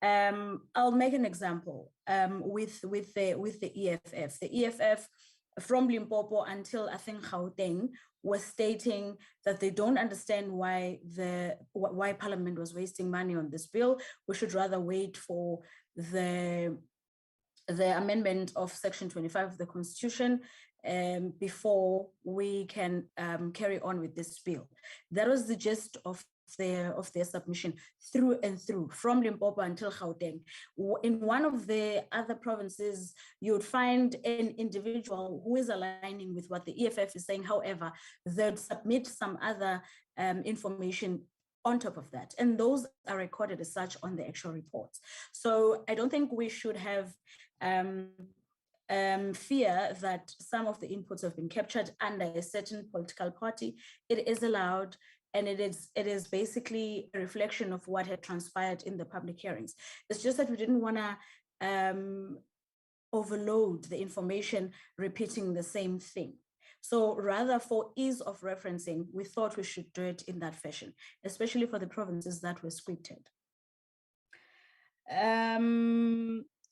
[SPEAKER 2] I'll make an example with the EFF. The EFF from Limpopo until I think Gauteng was stating that they don't understand why Parliament was wasting money on this bill. We should rather wait for the amendment of Section 25 of the Constitution before we can carry on with this bill. That was the gist of their submission through and through, from Limpopo until Gauteng. In one of the other provinces, you would find an individual who is aligning with what the EFF is saying. However, they'd submit some other information on top of that. And those are recorded as such on the actual reports. So I don't think we should have fear that some of the inputs have been captured under a certain political party. It is allowed, and it is basically a reflection of what had transpired in the public hearings. It's just that we didn't want to overload the information repeating the same thing. So rather, for ease of referencing, we thought we should do it in that fashion, especially for the provinces that were scripted.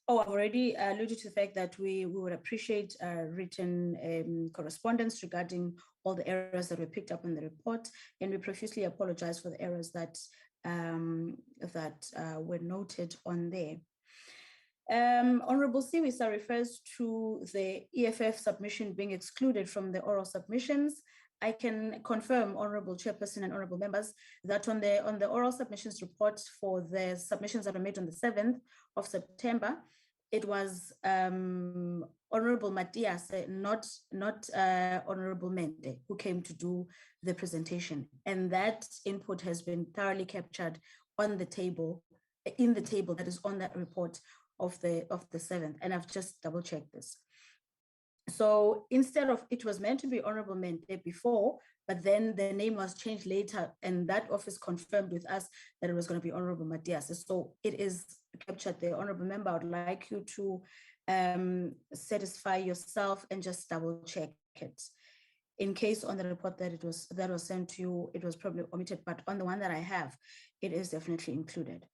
[SPEAKER 2] I've already alluded to the fact that we would appreciate written correspondence regarding all the errors that were picked up in the report, and we profusely apologize for the errors that were noted on there. Honorable Siwisa refers to the EFF submission being excluded from the oral submissions. I can confirm, Honorable Chairperson and Honorable members, that on the oral submissions report for the submissions that were made on the 7th of September, it was Honorable Matias, not Honorable Mende, who came to do the presentation. And that input has been thoroughly captured on the table, in the table that is on that report of the 7th. And I've just double checked this. So instead of, it was meant to be Honorable Mende before, but then the name was changed later, and that office confirmed with us that it was going to be Honorable Matias. So it is captured there. Honorable member, I would like you to satisfy yourself and just double check it. In case on the report that was sent to you, it was probably omitted, but on the one that I have, it is definitely included.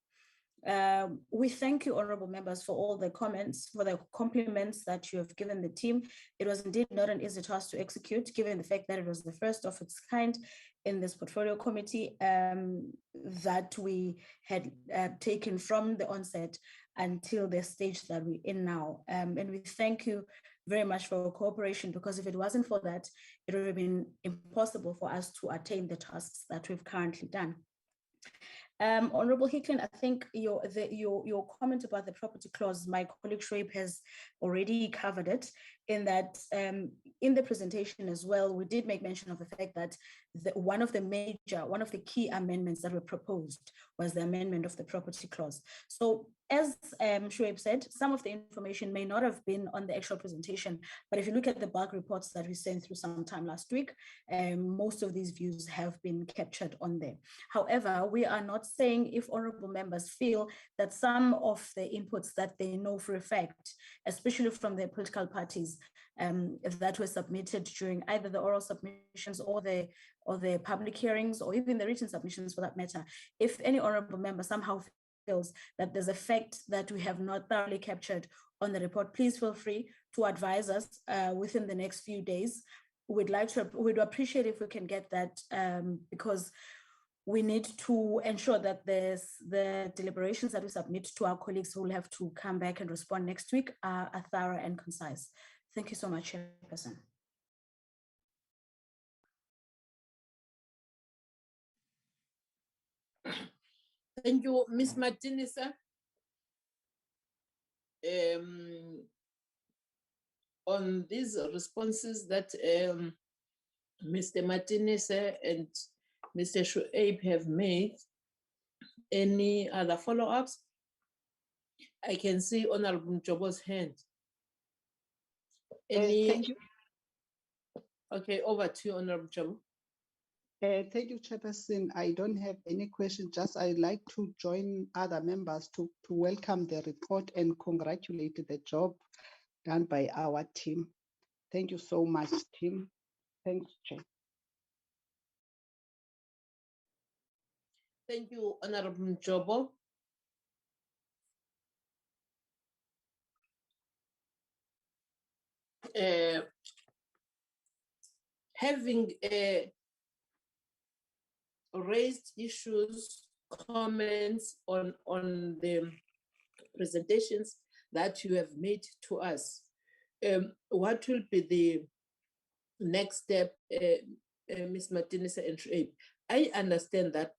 [SPEAKER 2] We thank you, honorable members, for all the comments, for the compliments that you have given the team. It was indeed not an easy task to execute, given the fact that it was the first of its kind in this portfolio committee that we had taken from the onset until the stage that we're in now. And we thank you very much for your cooperation, because if it wasn't for that, it would have been impossible for us to attain the tasks that we've currently done. Honorable Hicklin, I think your comment about the property clause, my colleague Shoaib has already covered it, in that in the presentation as well, we did make mention of the fact that one of the key amendments that were proposed was the amendment of the property clause. So as Shoaib said, some of the information may not have been on the actual presentation, but if you look at the bulk reports that we sent through sometime last week, most of these views have been captured on there. However, we are not saying if honorable members feel that some of the inputs that they know for a fact, especially from the political parties that were submitted during either the oral submissions or the public hearings, or even the written submissions for that matter, if any honorable member somehow feels that there's a fact that we have not thoroughly captured on the report, please feel free to advise us within the next few days. We'd appreciate if we can get that, because we need to ensure that the deliberations that we submit to our colleagues who will have to come back and respond next week are thorough and concise. Thank you so much, Chairperson.
[SPEAKER 1] Thank you, Ms. Martinez. On these responses that Mr. Martinez and Mr. Shoaib have made, any other follow-ups? I can see Honorable Njobo's hand.
[SPEAKER 8] Thank you.
[SPEAKER 1] Okay, over to you, Honorable Njobo.
[SPEAKER 8] Thank you, Chairperson. I don't have any questions, just I'd like to join other members to welcome the report and congratulate the job done by our team. Thank you so much, team. Thanks, Chair.
[SPEAKER 1] Thank you, Honorable Njobo. Having raised issues, comments on the presentations that you have made to us, what will be the next step, Ms. Martinez and Shoaib? I understand that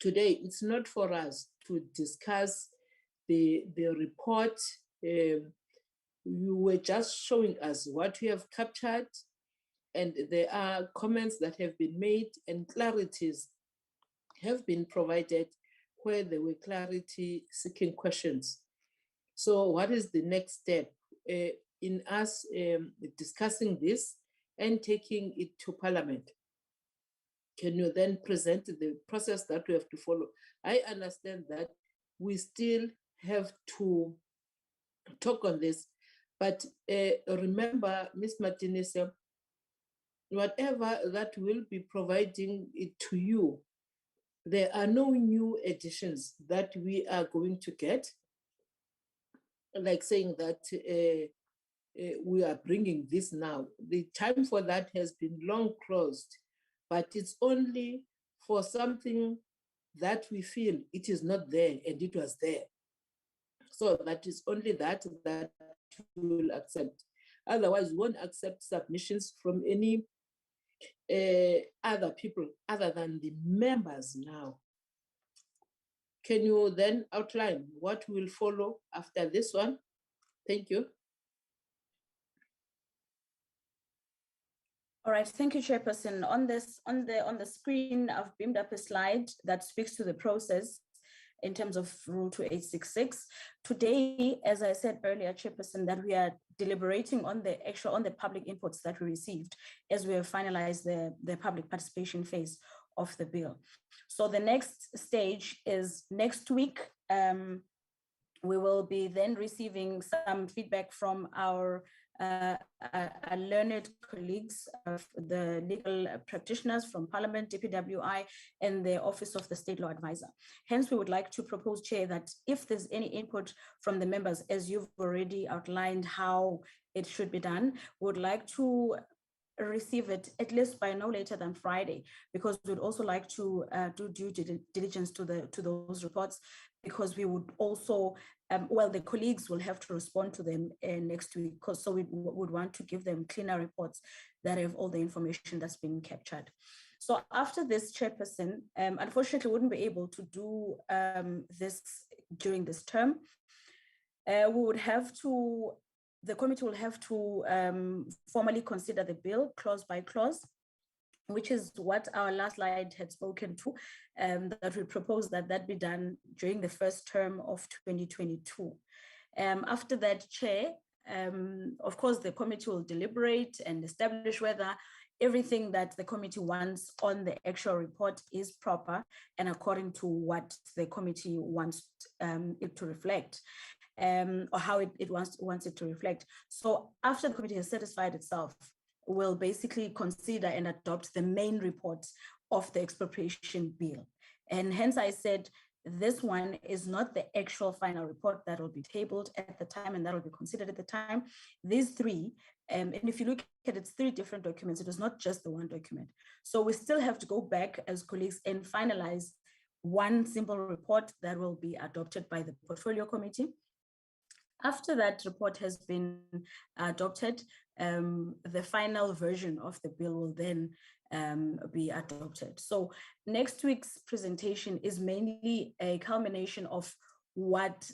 [SPEAKER 1] today it's not for us to discuss the report. You were just showing us what you have captured, and there are comments that have been made and clarities have been provided where there were clarity seeking questions. So what is the next step in us discussing this and taking it to Parliament? Can you then present the process that we have to follow? I understand that we still have to talk on this, but remember, Ms. Martinez, whatever that will be providing it to you, there are no new additions that we are going to get, like saying that we are bringing this now. The time for that has been long closed, but it's only for something that we feel it is not there and it was there. So that is only that we will accept. Otherwise, we won't accept submissions from any other people other than the members now. Can you then outline what will follow after this one? Thank you.
[SPEAKER 2] All right, thank you, Chairperson. On the screen, I've beamed up a slide that speaks to the process in terms of Rule 2866. Today, as I said earlier, Chairperson, that we are deliberating on the public inputs that we received as we have finalized the public participation phase of the bill. So the next stage is next week, We will be then receiving some feedback from our learned colleagues of the legal practitioners from Parliament, DPWI, and the Office of the State Law Advisor. Hence, we would like to propose, Chair, that if there's any input from the members, as you've already outlined how it should be done, we would like to receive it at least by no later than Friday, because we'd also like to do due diligence to those reports, because we would also, well, the colleagues will have to respond to them next week, because so we would want to give them cleaner reports that have all the information that's been captured. So after this, Chairperson, unfortunately wouldn't be able to do this during this term. We would have to, the committee will have to formally consider the bill clause by clause, which is what our last slide had spoken to, that we propose that be done during the first term of 2022. After that, Chair, of course, the committee will deliberate and establish whether everything that the committee wants on the actual report is proper and according to what the committee wants it to reflect. Or how it wants it to reflect. So after the committee has satisfied itself, we'll basically consider and adopt the main report of the expropriation bill. And hence I said, this one is not the actual final report that will be tabled at the time and that will be considered at the time. These three, and if you look at it's 3 different documents, it is not just the one document. So we still have to go back as colleagues and finalize one simple report that will be adopted by the portfolio committee. After that report has been adopted, the final version of the bill will then be adopted. So next week's presentation is mainly a culmination of what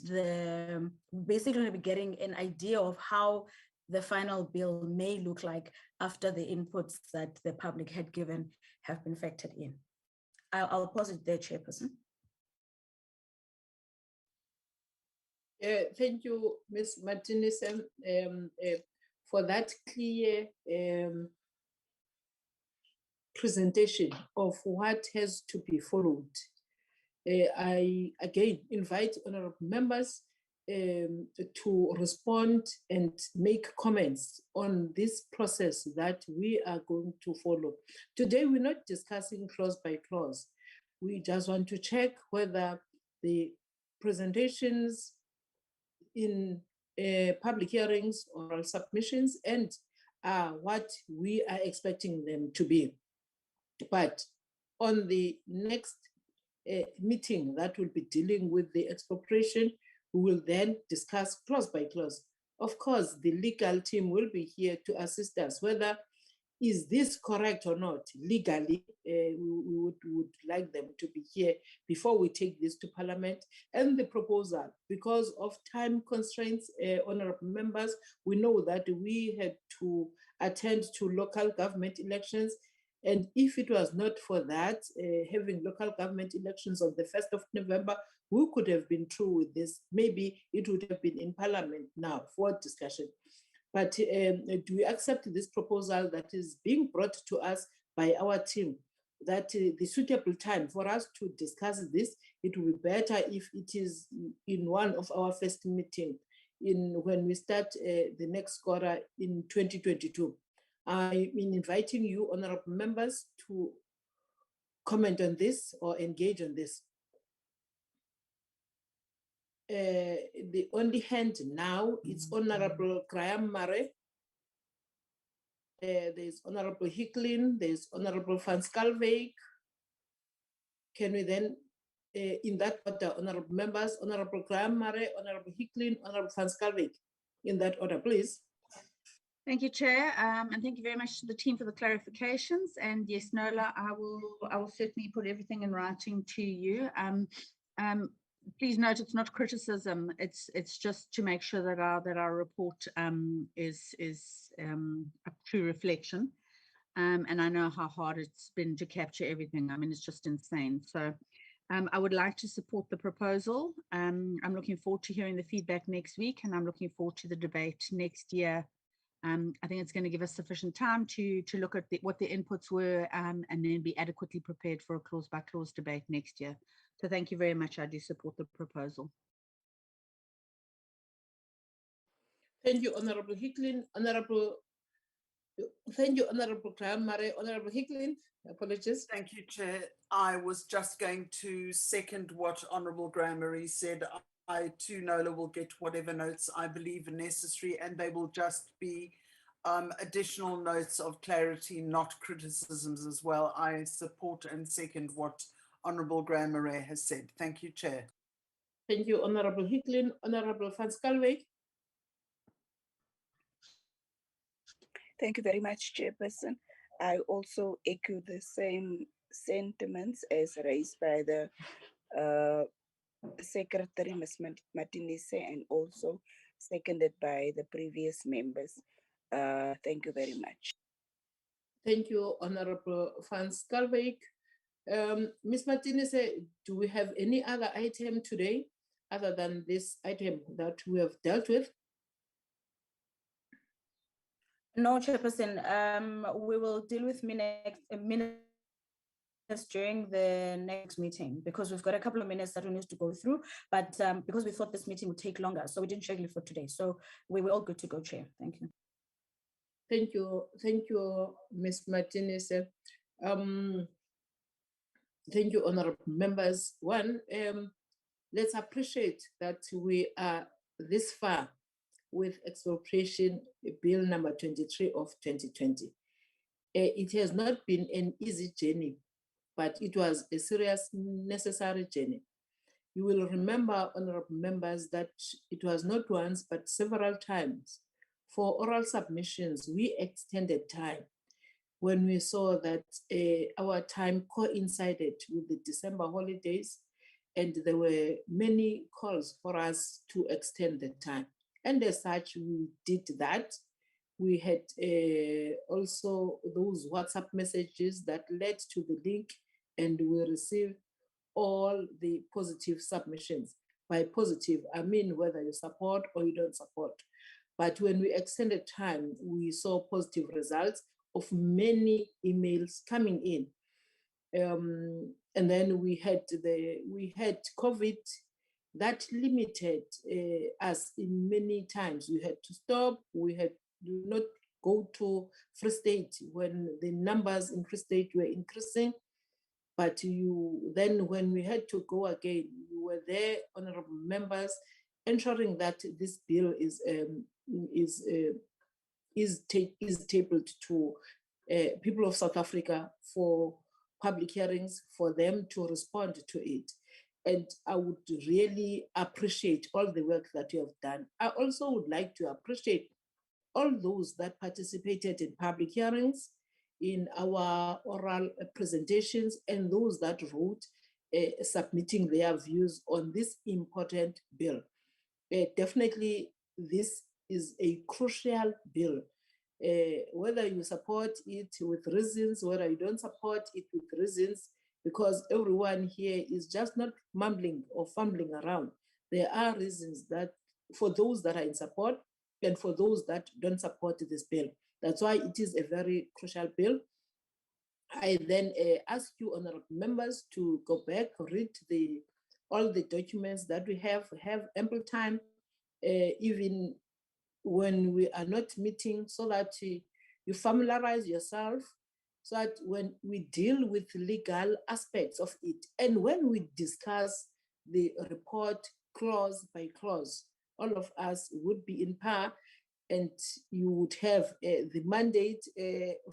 [SPEAKER 2] basically we'll be getting an idea of how the final bill may look like after the inputs that the public had given have been factored in. I'll pause it there, Chairperson.
[SPEAKER 1] Thank you, Ms. Martinez, for that clear presentation of what has to be followed. I again invite honorable members to respond and make comments on this process that we are going to follow. Today, we're not discussing clause by clause. We just want to check whether the presentations in public hearings, oral submissions, and what we are expecting them to be. But on the next meeting that will be dealing with the expropriation, we will then discuss clause by clause. Of course, the legal team will be here to assist us, whether is this correct or not legally. We would like them to be here before we take this to Parliament. And the proposal, because of time constraints, honorable members, we know that we had to attend to local government elections. And if it was not for that, having local government elections on the 1st of November, we could have been through with this. Maybe it would have been in Parliament now for discussion. But do we accept this proposal that is being brought to us by our team, that the suitable time for us to discuss this, it will be better if it is in one of our first meetings when we start the next quarter in 2022. I'm inviting you, honorable members, to comment on this or engage on this. The only hand now is Honorable Graham Murray. There's Honorable Hicklin, there's Honorable Van Schalkwyk. Can we then, in that order, honorable members, Honorable Graham Murray, Honorable Hicklin, Honorable Van Schalkwyk, in that order, please.
[SPEAKER 4] Thank you, Chair, and thank you very much to the team for the clarifications. And yes, Nola, I will certainly put everything in writing to you. Please note it's not criticism. It's just to make sure that our report is a true reflection. And I know how hard it's been to capture everything. I mean, it's just insane. So I would like to support the proposal. I'm looking forward to hearing the feedback next week, and I'm looking forward to the debate next year. I think it's going to give us sufficient time to look at what the inputs were and then be adequately prepared for a clause by clause debate next year. So thank you very much. I do support the proposal.
[SPEAKER 1] Thank you, Honorable Hicklin. Thank you, Honorable Graham Murray. Honorable Hicklin, apologies.
[SPEAKER 7] Thank you, Chair. I was just going to second what Honourable Graham Murray said. I too, Nola, will get whatever notes I believe are necessary, and they will just be additional notes of clarity, not criticisms as well. I support and second what Honourable Graham Murray has said. Thank you, Chair.
[SPEAKER 1] Thank you, Honorable Hicklin. Honorable Van Schalkwyk.
[SPEAKER 6] Thank you very much, Chairperson. I also echo the same sentiments as raised by the Secretary, Ms. Martinez, and also seconded by the previous members. Thank you very much.
[SPEAKER 1] Thank you, Honorable Van Schalkwyk. Ms. Martinez, do we have any other item today other than this item that we have dealt with?
[SPEAKER 2] No, Chairperson. We will deal with minutes during the next meeting, because we've got a couple of minutes that we need to go through, but because we thought this meeting would take longer, so we didn't schedule it for today. So we were all good to go, Chair. Thank you.
[SPEAKER 1] Thank you, Ms. Martinez. Thank you, honorable members. One, let's appreciate that we are this far with Expropriation Bill number 23 of 2020. It has not been an easy journey, but it was a serious, necessary journey. You will remember, honorable members, that it was not once, but several times for oral submissions, we extended time when we saw that our time coincided with the December holidays, and there were many calls for us to extend the time. And as such, we did that. We had also those WhatsApp messages that led to the link, and we received all the positive submissions. By positive, I mean whether you support or you don't support. But when we extended time, we saw positive results of many emails coming in. And then we had COVID that limited us in many times. We had to stop, we had to not go to Free State when the numbers in Free State were increasing. But then when we had to go again, you were there, honorable members, ensuring that this bill is tabled to people of South Africa for public hearings, for them to respond to it. And I would really appreciate all the work that you have done. I also would like to appreciate all those that participated in public hearings, in our oral presentations, and those that wrote, submitting their views on this important bill. Definitely, this is a crucial bill. Whether you support it with reasons, whether you don't support it with reasons, because everyone here is just not mumbling or fumbling around. There are reasons that for those that are in support and for those that don't support this bill. That's why it is a very crucial bill. I then ask you, honorable members, to go back, read all the documents that we have ample time, even when we are not meeting, so that you familiarize yourself, so that when we deal with legal aspects of it, and when we discuss the report clause by clause, all of us would be in par, and you would have the mandate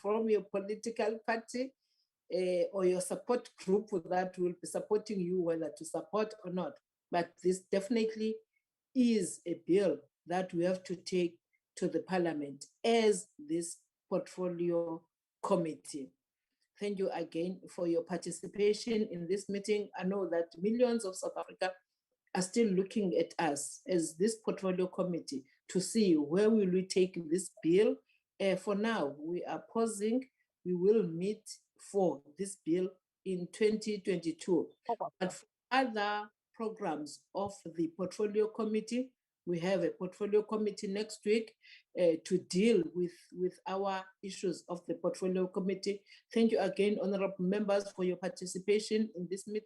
[SPEAKER 1] from your political party or your support group that will be supporting you, whether to support or not. But this definitely is a bill that we have to take to the parliament as this portfolio committee. Thank you again for your participation in this meeting. I know that millions of South Africa are still looking at us as this portfolio committee to see where will we take this bill. For now, we are pausing. We will meet for this bill in 2022. But for other programs of the portfolio committee, we have a portfolio committee next week to deal with our issues of the portfolio committee. Thank you again, honorable members, for your participation in this meeting.